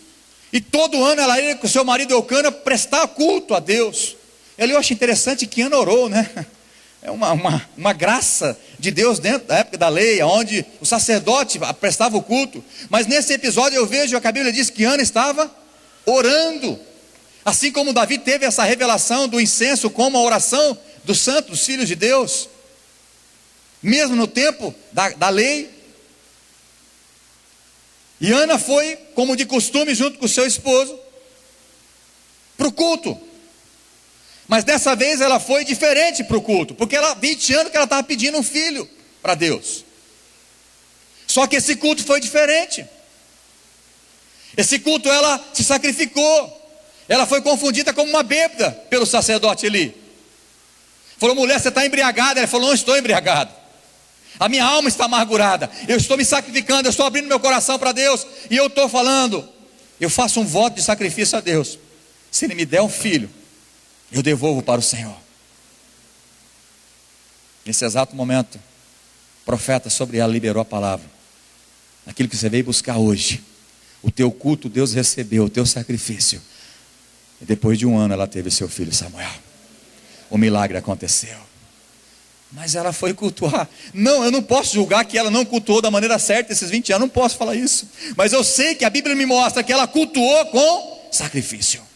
E todo ano ela ia com seu marido Eucana prestar culto a Deus. Eu acho interessante que Ana orou, né? É uma graça de Deus dentro da época da lei, onde o sacerdote prestava o culto. Mas nesse episódio eu vejo que a Bíblia diz que Ana estava orando. Assim como Davi teve essa revelação do incenso como a oração dos santos, dos filhos de Deus. Mesmo no tempo da lei. E Ana foi, como de costume, junto com seu esposo, para o culto. Mas dessa vez ela foi diferente para o culto, porque 20 anos que ela estava pedindo um filho para Deus. Só que esse culto foi diferente. Esse culto ela se sacrificou. Ela foi confundida como uma bêbada pelo sacerdote ali. Falou: mulher, você está embriagada. Ela falou: não estou embriagada. A minha alma está amargurada. Eu estou me sacrificando, eu estou abrindo meu coração para Deus. E eu estou falando, eu faço um voto de sacrifício a Deus. Se Ele me der um filho, eu devolvo para o Senhor. Nesse exato momento, o profeta sobre ela liberou a palavra. Aquilo que você veio buscar hoje, o teu culto Deus recebeu, o teu sacrifício. E depois de 1 ano ela teve seu filho Samuel. O milagre aconteceu. Mas ela foi cultuar. Não, eu não posso julgar que ela não cultuou da maneira certa esses 20 anos, não posso falar isso. Mas eu sei que a Bíblia me mostra que ela cultuou com sacrifício.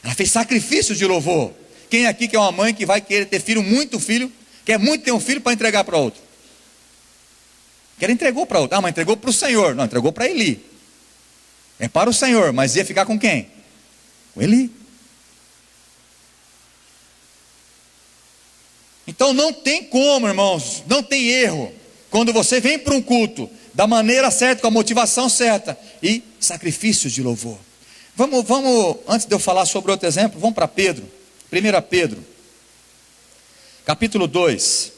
Ela fez sacrifício de louvor. Quem aqui que é uma mãe que vai querer ter muito filho, quer muito ter um filho para entregar para outro? Que ela entregou para outro. Mas entregou para o Senhor. Não, entregou para Eli. É para o Senhor, mas ia ficar com quem? Com Eli. Então não tem como, irmãos, não tem erro. Quando você vem para um culto, da maneira certa, com a motivação certa, e sacrifícios de louvor. Vamos, antes de eu falar sobre outro exemplo, vamos para Pedro. 1 Pedro, capítulo 2.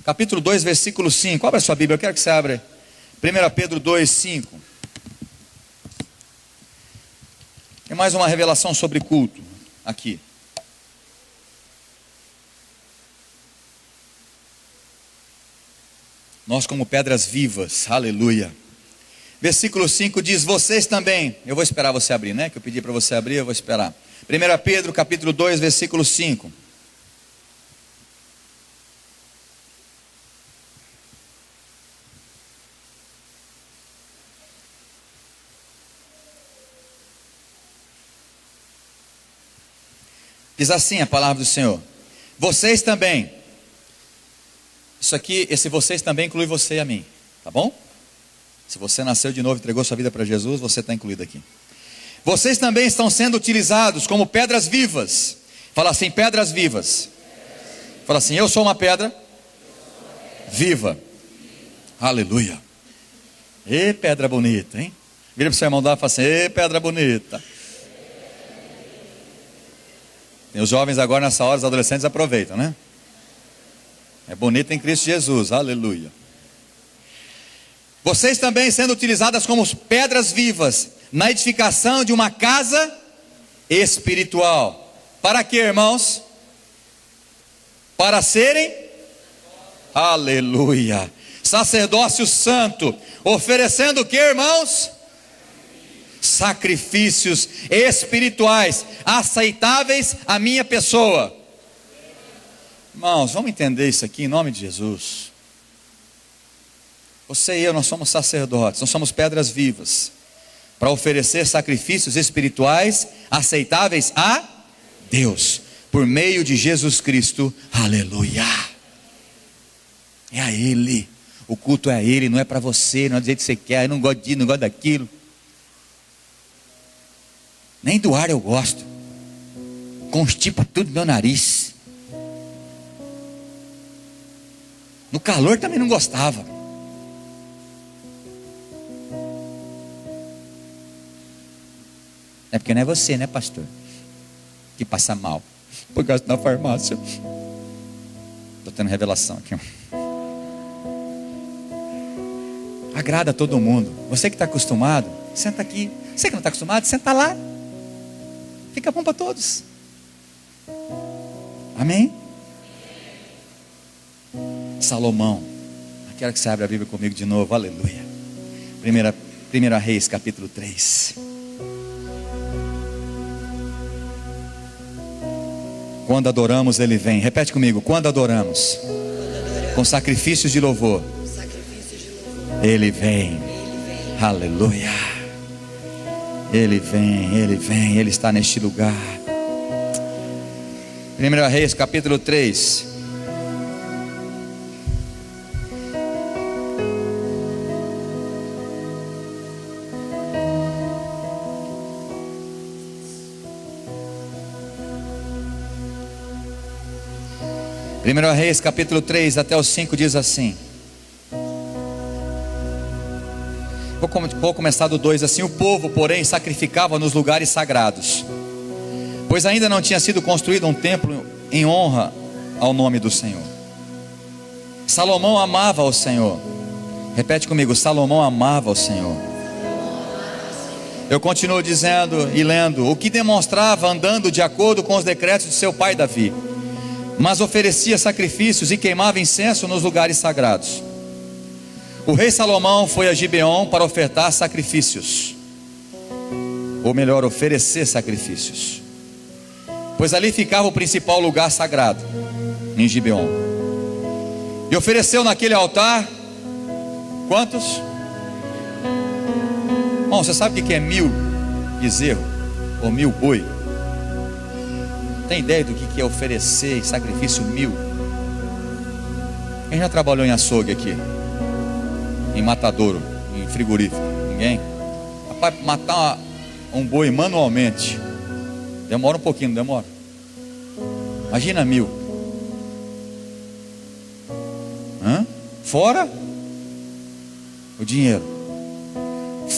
Capítulo 2, versículo 5. Abra sua Bíblia, eu quero que você abra. 1 Pedro 2, 5. Tem mais uma revelação sobre culto aqui. Nós como pedras vivas, aleluia. Versículo 5 diz: vocês também, eu vou esperar você abrir, né? Que eu pedi para você abrir, eu vou esperar. 1 Pedro capítulo 2, versículo 5. Diz assim a palavra do Senhor: vocês também. Isso aqui, esse vocês também inclui você e a mim, tá bom? Se você nasceu de novo e entregou sua vida para Jesus, você está incluído aqui. Vocês também estão sendo utilizados como pedras vivas. Fala assim, pedras vivas. Fala assim, eu sou uma pedra viva. Aleluia. Ê, pedra bonita, hein? Vira para o seu irmão dar e fala assim, ê, pedra bonita. Tem os jovens agora nessa hora, os adolescentes aproveitam, né? É bonito em Cristo Jesus, aleluia. Vocês também sendo utilizadas como pedras vivas na edificação de uma casa espiritual. Para quê, irmãos? Para serem, aleluia, sacerdócio santo, oferecendo o que, irmãos? Sacrifícios espirituais, aceitáveis à minha pessoa. Irmãos, vamos entender isso aqui em nome de Jesus. Você e eu, nós somos sacerdotes, nós somos pedras vivas, para oferecer sacrifícios espirituais aceitáveis a Deus, por meio de Jesus Cristo, aleluia. É a Ele, o culto é a Ele, não é para você, não é do jeito que você quer, eu não gosto disso, não gosto daquilo. Nem do ar eu gosto, constipa tudo no meu nariz. No calor também não gostava. É porque não é você, né, pastor, que passa mal por causa da farmácia. Estou tendo revelação aqui. Agrada a todo mundo. Você que está acostumado, senta aqui. Você que não está acostumado, senta lá. Fica bom para todos. Amém? Salomão. Quero que você abra a Bíblia comigo de novo, aleluia. 1 Reis, capítulo 3. Quando adoramos, Ele vem. Repete comigo, quando adoramos, com sacrifícios de louvor, Ele vem. Aleluia. Ele vem, Ele está neste lugar. 1 Reis, capítulo 3. Primeiro Reis, capítulo 3, até o 5 diz assim. Vou começar do 2 assim. O povo, porém, sacrificava nos lugares sagrados, pois ainda não tinha sido construído um templo em honra ao nome do Senhor. Salomão amava ao Senhor. Repete comigo, Salomão amava ao Senhor. Eu continuo dizendo e lendo, o que demonstrava andando de acordo com os decretos de seu pai Davi, mas oferecia sacrifícios e queimava incenso nos lugares sagrados. O rei Salomão foi a Gibeon para ofertar sacrifícios, ou melhor, oferecer sacrifícios, pois ali ficava o principal lugar sagrado, em Gibeon. E ofereceu naquele altar, quantos? Bom, você sabe o que é 1000 bezerro, ou 1000 boi? Tem ideia do que é oferecer sacrifício 1000? Quem já trabalhou em açougue aqui? Em matadouro, em frigorífico? Ninguém? Rapaz, matar um boi manualmente demora um pouquinho, não demora? Imagina 1000. Fora o dinheiro.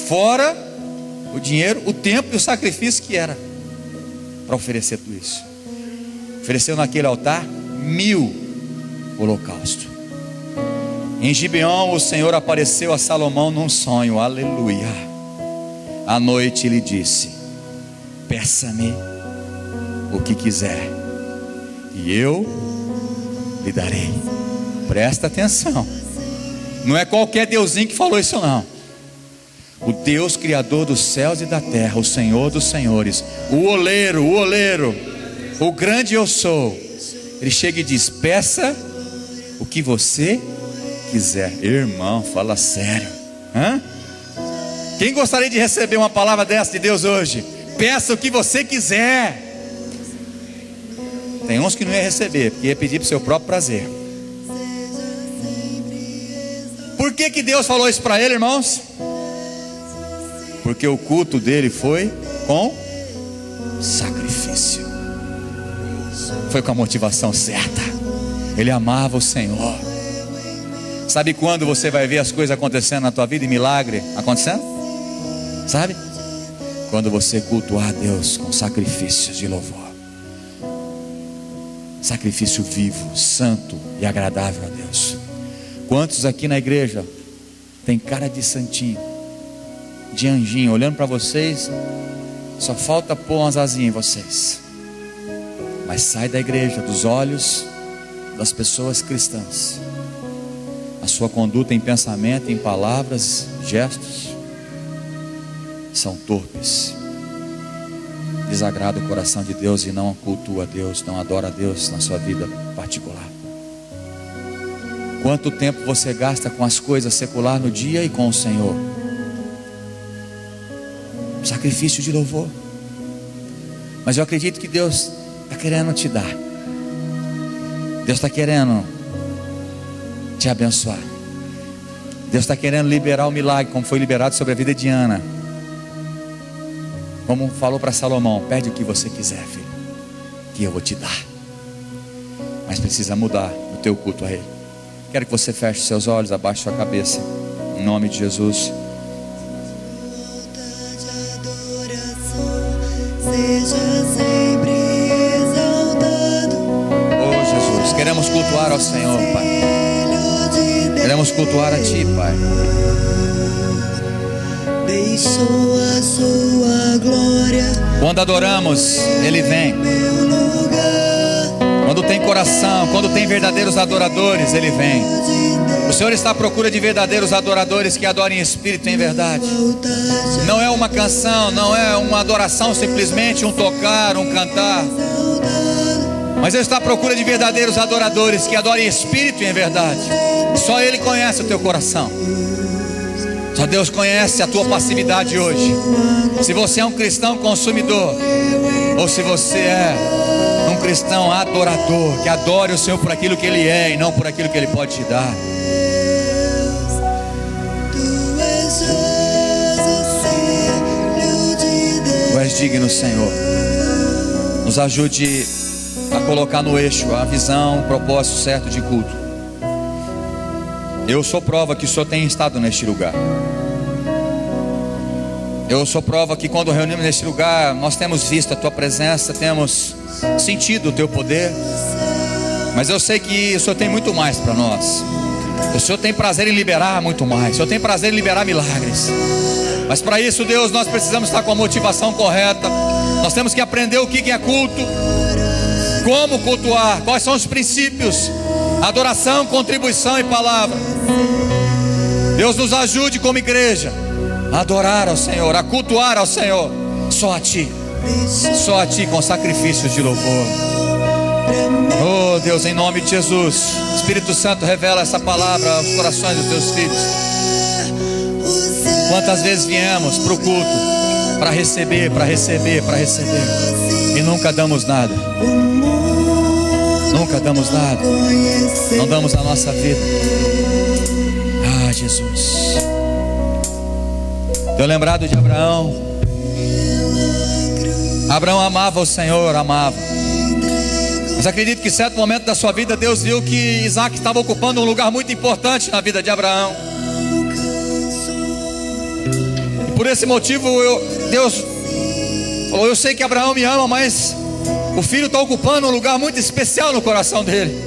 Fora o dinheiro, o tempo e o sacrifício que era para oferecer tudo isso. Ofereceu naquele altar 1000 holocaustos. Em Gibeon o Senhor apareceu a Salomão num sonho, aleluia. À noite ele disse: peça-me o que quiser e eu lhe darei. Presta atenção, não é qualquer deusinho que falou isso não. O Deus criador dos céus e da terra, o Senhor dos senhores, o oleiro, o grande eu sou. Ele chega e diz: peça o que você quiser. Irmão, fala sério. Quem gostaria de receber uma palavra dessa de Deus hoje? Peça o que você quiser. Tem uns que não ia receber, porque ia pedir para o seu próprio prazer. Por que Deus falou isso para ele, irmãos? Porque o culto dele foi com sacrifício. Foi com a motivação certa. Ele amava o Senhor. Sabe quando você vai ver as coisas acontecendo na tua vida e milagre acontecendo? Sabe? Quando você cultuar a Deus com sacrifícios de louvor. Sacrifício vivo, santo e agradável a Deus. Quantos aqui na igreja tem cara de santinho, de anjinho, olhando para vocês, só falta pôr umas asinhas em vocês. Mas sai da igreja, dos olhos das pessoas cristãs, a sua conduta em pensamento, em palavras, gestos são torpes, desagrada o coração de Deus e não cultua a Deus, não adora a Deus na sua vida particular. Quanto tempo você gasta com as coisas seculares no dia e com o Senhor? Sacrifício de louvor. Mas eu acredito que Deus está querendo te dar. Deus está querendo te abençoar. Deus está querendo liberar o milagre, como foi liberado sobre a vida de Ana. Como falou para Salomão: pede o que você quiser, filho, que eu vou te dar. Mas precisa mudar o teu culto a Ele. Quero que você feche seus olhos, abaixe sua cabeça, em nome de Jesus. Oh Jesus, queremos cultuar ao Senhor, Pai. Queremos cultuar a Ti, Pai. Deixou a sua glória. Quando adoramos, Ele vem. Quando tem coração, quando tem verdadeiros adoradores, Ele vem. O Senhor está à procura de verdadeiros adoradores que adorem em espírito e em verdade. Não é uma canção, não é uma adoração, simplesmente um tocar, um cantar. Mas Ele está à procura de verdadeiros adoradores que adorem em espírito e em verdade. Só Ele conhece o teu coração. Só Deus conhece a tua passividade hoje. Se você é um cristão consumidor, ou se você é um cristão adorador, que adore o Senhor por aquilo que Ele é e não por aquilo que Ele pode te dar. Tu és digno, Senhor. Nos ajude a colocar no eixo a visão, o propósito certo de culto. Eu sou prova que o Senhor tem estado neste lugar. Eu sou prova que quando reunimos neste lugar, nós temos visto a Tua presença, temos sentido o Teu poder. Mas eu sei que o Senhor tem muito mais para nós. O Senhor tem prazer em liberar muito mais. O Senhor tem prazer em liberar milagres. Mas para isso, Deus, nós precisamos estar com a motivação correta. Nós temos que aprender o que é culto, como cultuar, quais são os princípios: adoração, contribuição e palavra. Deus nos ajude como igreja a adorar ao Senhor, a cultuar ao Senhor, só a Ti com sacrifícios de louvor. Oh Deus, em nome de Jesus, Espírito Santo, revela essa palavra aos corações dos Teus filhos. Quantas vezes viemos para o culto para receber e nunca damos nada. Nunca damos nada. Não damos a nossa vida. Ah, Jesus. Estou lembrado de Abraão. Abraão amava o Senhor, amava. Mas acredito que em certo momento da sua vida Deus viu que Isaac estava ocupando um lugar muito importante na vida de Abraão. E por esse motivo Deus falou: eu sei que Abraão me ama, mas o filho está ocupando um lugar muito especial no coração dele.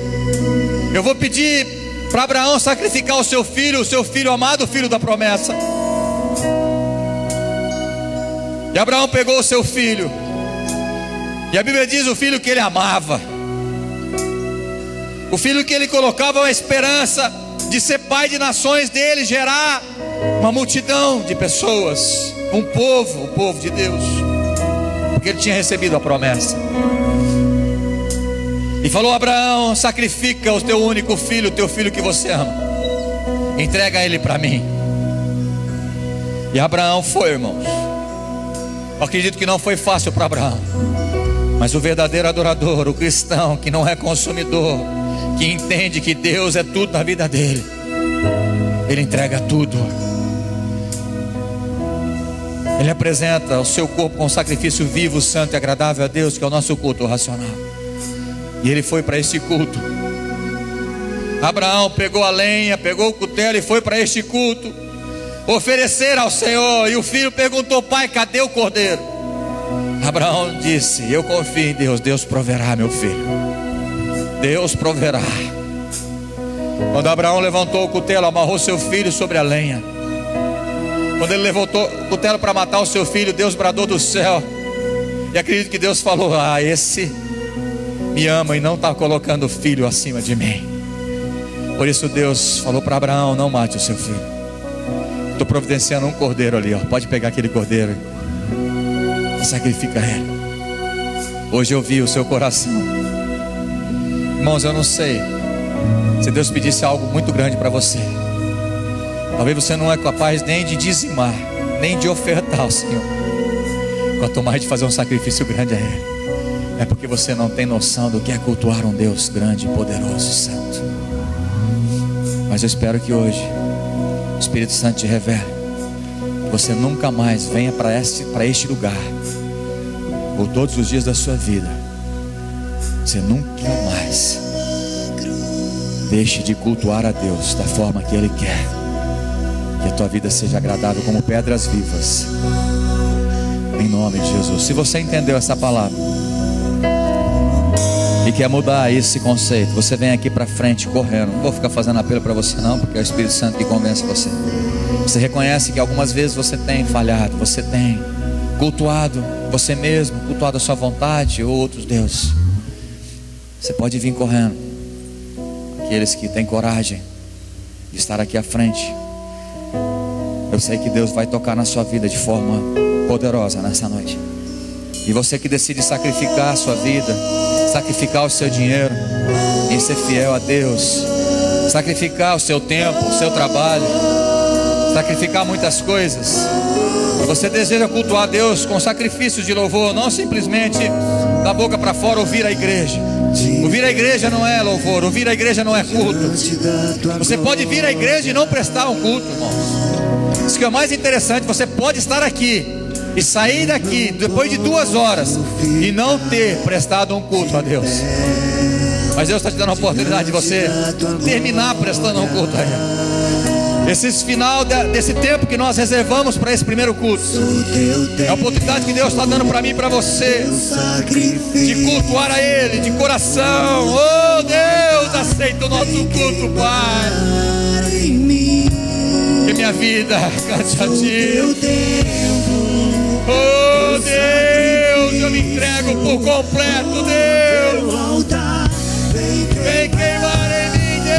Eu vou pedir para Abraão sacrificar o seu filho amado, o filho da promessa. E Abraão pegou o seu filho, e a Bíblia diz: o filho que ele amava, o filho que ele colocava uma esperança de ser pai de nações, dele gerar uma multidão de pessoas, um povo, o povo de Deus, porque ele tinha recebido a promessa. E falou: Abraão, sacrifica o teu único filho, o teu filho que você ama, entrega ele para mim. E Abraão foi, irmãos. Eu acredito que não foi fácil para Abraão, mas o verdadeiro adorador, o cristão que não é consumidor, que entende que Deus é tudo na vida dele, ele entrega tudo. Ele apresenta o seu corpo com um sacrifício vivo, santo e agradável a Deus, que é o nosso culto racional. E ele foi para este culto. Abraão pegou a lenha, pegou o cutelo e foi para este culto oferecer ao Senhor. E o filho perguntou: pai, cadê o cordeiro? Abraão disse: eu confio em Deus, Deus proverá, meu filho, Deus proverá. Quando Abraão levantou o cutelo, amarrou seu filho sobre a lenha. Quando ele levantou o cutelo para matar o seu filho, Deus bradou do céu. E acredito que Deus falou: ah, esse me ama e não está colocando o filho acima de mim. Por isso Deus falou para Abraão: não mate o seu filho. Estou providenciando um cordeiro ali, ó. Pode pegar aquele cordeiro e sacrifica ele. Hoje eu vi o seu coração. Irmãos, eu não sei se Deus pedisse algo muito grande para você. Talvez você não é capaz nem de dizimar, nem de ofertar ao Senhor, quanto mais de fazer um sacrifício grande a Ele. É porque você não tem noção do que é cultuar um Deus grande, poderoso e santo. Mas eu espero que hoje o Espírito Santo te revele que você nunca mais venha para este lugar, ou todos os dias da sua vida, você nunca mais deixe de cultuar a Deus da forma que Ele quer. Que a tua vida seja agradável como pedras vivas, em nome de Jesus. Se você entendeu essa palavra e quer mudar esse conceito, você vem aqui para frente correndo. Não vou ficar fazendo apelo para você não, porque é o Espírito Santo que convence você. Você reconhece que algumas vezes você tem falhado, você tem cultuado você mesmo, cultuado a sua vontade ou outros deuses. Você pode vir correndo. Aqueles que têm coragem de estar aqui à frente, eu sei que Deus vai tocar na sua vida de forma poderosa nessa noite. E você que decide sacrificar a sua vida, sacrificar o seu dinheiro e ser fiel a Deus, sacrificar o seu tempo, o seu trabalho, sacrificar muitas coisas. Você deseja cultuar a Deus com sacrifícios de louvor, não simplesmente da boca para fora ouvir a igreja. Ouvir a igreja não é louvor, ouvir a igreja não é culto. Você pode vir à igreja e não prestar um culto, irmãos. Isso que é o mais interessante. Você pode estar aqui e sair daqui depois de 2 horas e não ter prestado um culto a Deus. Mas Deus está te dando a oportunidade de você terminar prestando um culto a Ele. Esse final desse tempo que nós reservamos para esse primeiro culto é a oportunidade que Deus está dando para mim e para você de cultuar a Ele de coração. Oh Deus, aceita o nosso culto, Pai. Que minha vida cante a Ti. Oh Deus, eu me entrego por completo, Deus. Vem queimar em mim, Deus.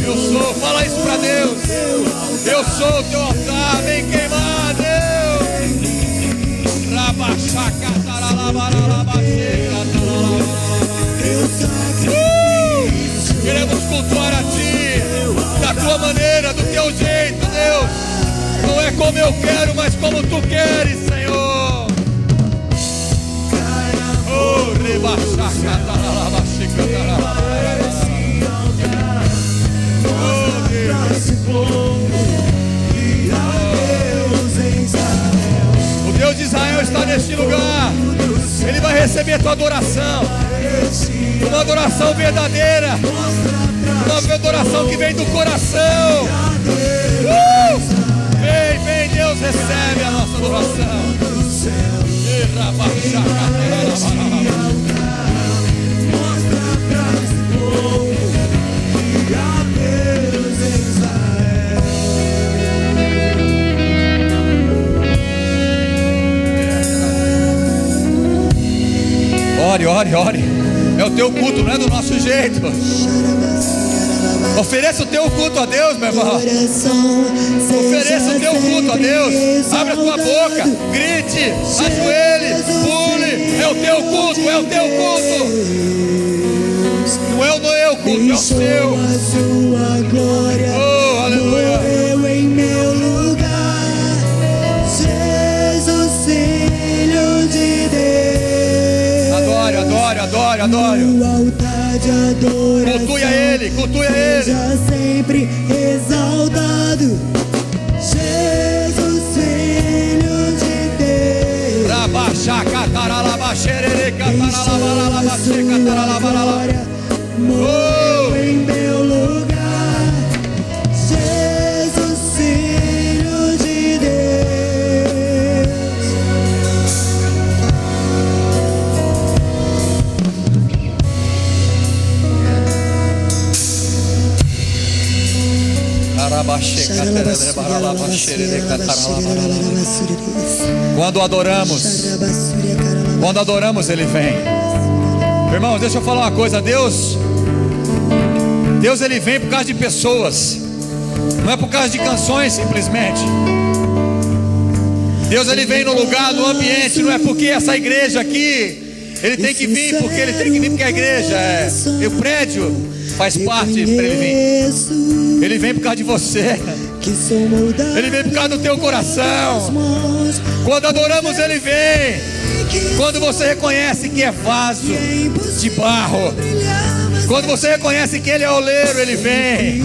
Eu sou, fala isso pra Deus. Eu sou o teu altar, vem queimar, Deus. Queremos cultuar a Ti da Tua maneira, do Teu jeito, Deus. Não é como eu quero, mas como Tu queres, Senhor. Oh, neste lugar. Ele vai receber a tua adoração. Uma adoração verdadeira. Uma adoração que vem do coração. Vem, Deus, recebe a nossa adoração. Ore. É o teu culto, não é do nosso jeito. Ofereça o teu culto a Deus, meu irmão. Ofereça o teu culto a Deus. Abre a tua boca, grite, ajoelhe, pule. É o teu culto, é o teu culto. Não é o meu culto, é o seu. Oh, aleluia. Em meu lugar, Jesus, Filho de Deus. Adore. No altar de adoração, Cultue a Ele. seja sempre exaltado. Jesus, Filho de Deus. Morreu em meu lugar. Jesus, Filho de Deus. Quando adoramos, Ele vem. Irmãos, deixa eu falar uma coisa. Deus Ele vem por causa de pessoas. Não é por causa de canções simplesmente. Deus Ele vem no lugar, no ambiente. Não é porque essa igreja aqui, Ele tem que vir porque Ele tem que vir porque a igreja o prédio faz parte para Ele vir. Ele vem por causa de você. Ele vem por causa do teu coração. Quando adoramos, Ele vem. Quando você reconhece que é vaso de barro, quando você reconhece que Ele é oleiro, Ele vem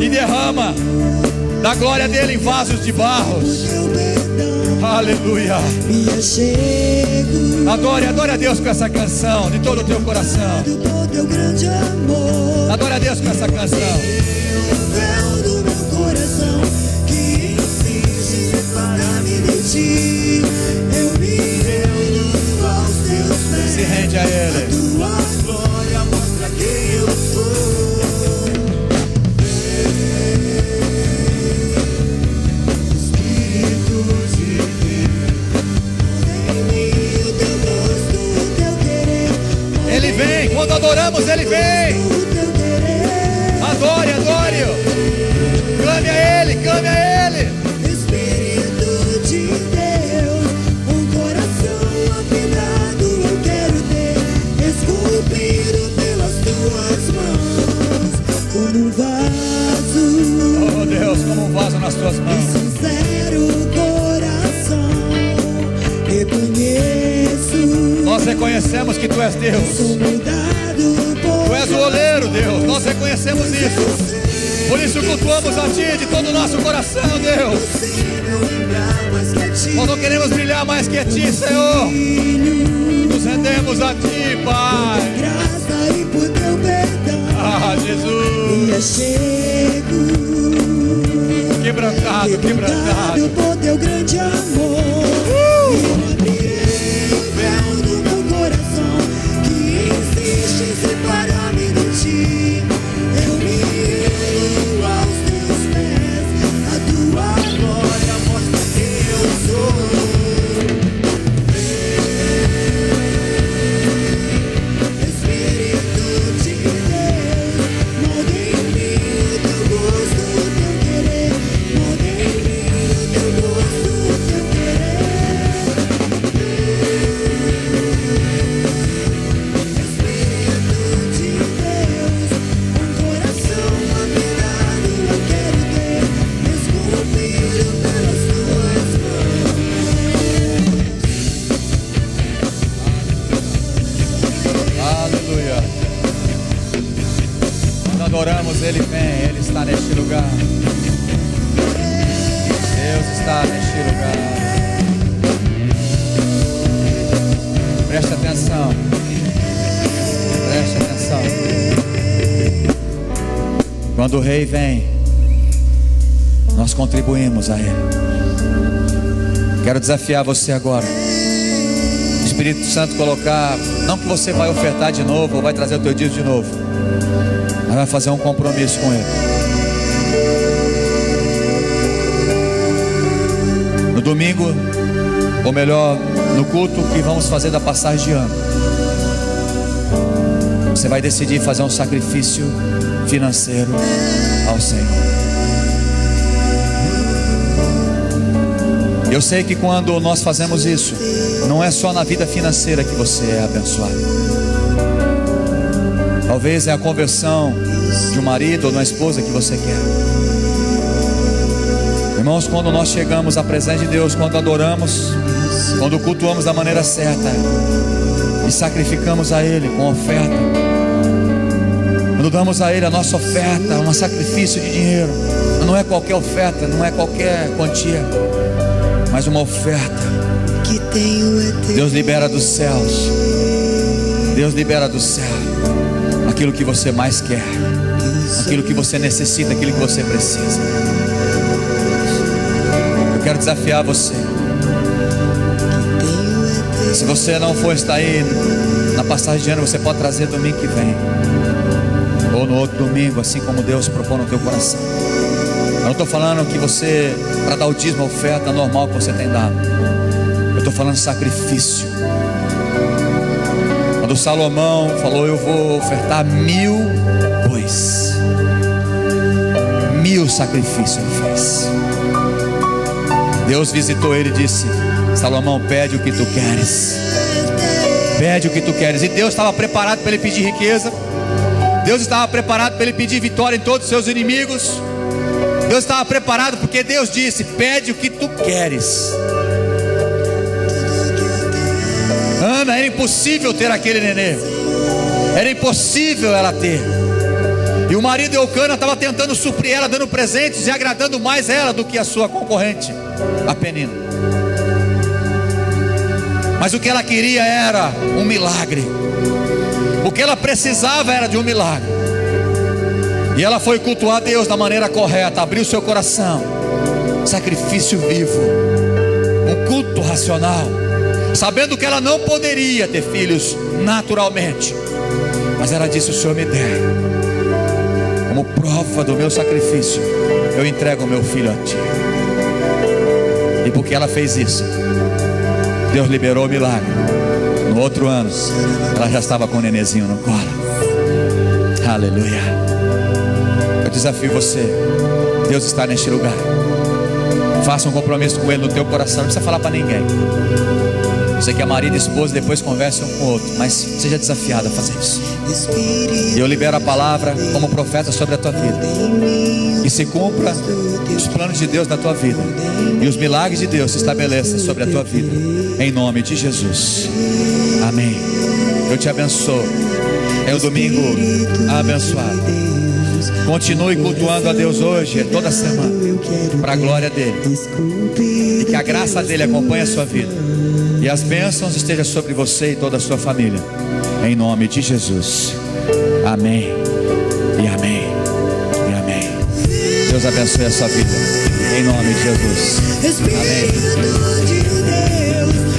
e derrama da glória dele em vasos de barros. Aleluia. Adore a Deus com essa canção de todo o teu coração. Adore a Deus com essa canção. Se rende a Ele. A tua glória mostra quem eu sou. Espírito de Deus, em mim o teu gosto, o teu querer. Ele vem, quando adoramos, Ele vem. Adore. Clame a Ele. Espírito de Deus, um coração afinado eu quero ter, esculpido pelas tuas mãos, como um vaso. Oh Deus, como um vaso nas tuas mãos. Sincero coração, reconheço. Nós reconhecemos que Tu és Deus. Sou moldado por Tu és o oleiro, Deus. Nós reconhecemos isso. Por isso cultuamos a Ti de todo o nosso coração, Deus. Nós não queremos brilhar mais que a Ti, Senhor. Nos rendemos a Ti, Pai. graça e por teu perdão. Ah, Jesus. Me achego, Quebrantado. por teu grande amor. Eu abrirei o véu do meu coração, que insiste em separar-me de ti. Eu me rendo aos teus pés, a tua glória mostra quem eu sou. Espírito de Deus, molde em mim o teu gosto, o teu querer. Molde em mim o teu gosto, o teu querer. Espírito de Deus, um coração afinado eu quero ter, esculpido pelas tuas Aleluia. Quando adoramos, Ele vem. Ele está neste lugar. Deus está neste lugar. Preste atenção. Preste atenção. Quando o rei vem, nós contribuímos a ele. Quero desafiar você agora. O Espírito Santo colocar, não que você vai ofertar de novo ou vai trazer o teu dízimo de novo, mas vai fazer um compromisso com ele. No domingo, ou melhor, no culto que vamos fazer da passagem de ano, você vai decidir fazer um sacrifício financeiro ao Senhor. Eu sei que quando nós fazemos isso, não é só na vida financeira que você é abençoado. Talvez é a conversão de um marido ou de uma esposa que você quer. Irmãos, quando nós chegamos à presença de Deus, quando adoramos, quando cultuamos da maneira certa e sacrificamos a Ele com oferta, quando damos a Ele a nossa oferta, um sacrifício de dinheiro, não é qualquer oferta, não é qualquer quantia, mas uma oferta. Deus libera dos céus. Deus libera do céu aquilo que você mais quer, aquilo que você necessita, aquilo que você precisa. Eu quero desafiar você. Se você não for estar aí na passagem de ano, você pode trazer domingo que vem, ou no outro domingo, assim como Deus propõe no teu coração. Eu não estou falando que você, para dar o dízimo, a oferta normal que você tem dado. Eu estou falando sacrifício. Quando Salomão falou, eu vou ofertar 1000 bois, 1000 sacrifícios ele fez. Deus visitou ele e disse: Salomão, pede o que tu queres. Pede o que tu queres. E Deus estava preparado para ele pedir riqueza. Deus estava preparado para ele pedir vitória em todos os seus inimigos. Deus estava preparado porque Deus disse: pede o que tu queres. Ana, era impossível ter aquele nenê. Era impossível ela ter. E o marido Eucana estava tentando suprir ela, dando presentes e agradando mais ela do que a sua concorrente, a Penina. Mas o que ela queria era um milagre. O que ela precisava era de um milagre. E ela foi cultuar a Deus da maneira correta, abriu seu coração, sacrifício vivo, um culto racional, sabendo que ela não poderia ter filhos naturalmente, mas ela disse: o Senhor me der, como prova do meu sacrifício, eu entrego o meu filho a ti. E porque ela fez isso, Deus liberou o milagre. No outro ano, ela já estava com o nenezinho no colo. Aleluia. Eu desafio você. Deus está neste lugar. Faça um compromisso com Ele no teu coração. Não precisa falar para ninguém. Você que é marido e esposa, depois converse um com o outro, mas seja desafiado a fazer isso. E eu libero a palavra como profeta sobre a tua vida. E se cumpra os planos de Deus na tua vida, e os milagres de Deus se estabeleçam sobre a tua vida, em nome de Jesus. Amém. Eu te abençoo. É o domingo abençoado. Continue cultuando a Deus hoje, toda semana, para a glória dele. E que a graça dele acompanhe a sua vida. E as bênçãos estejam sobre você e toda a sua família, em nome de Jesus. Amém. E amém. E amém. Deus abençoe a sua vida, em nome de Jesus. Amém.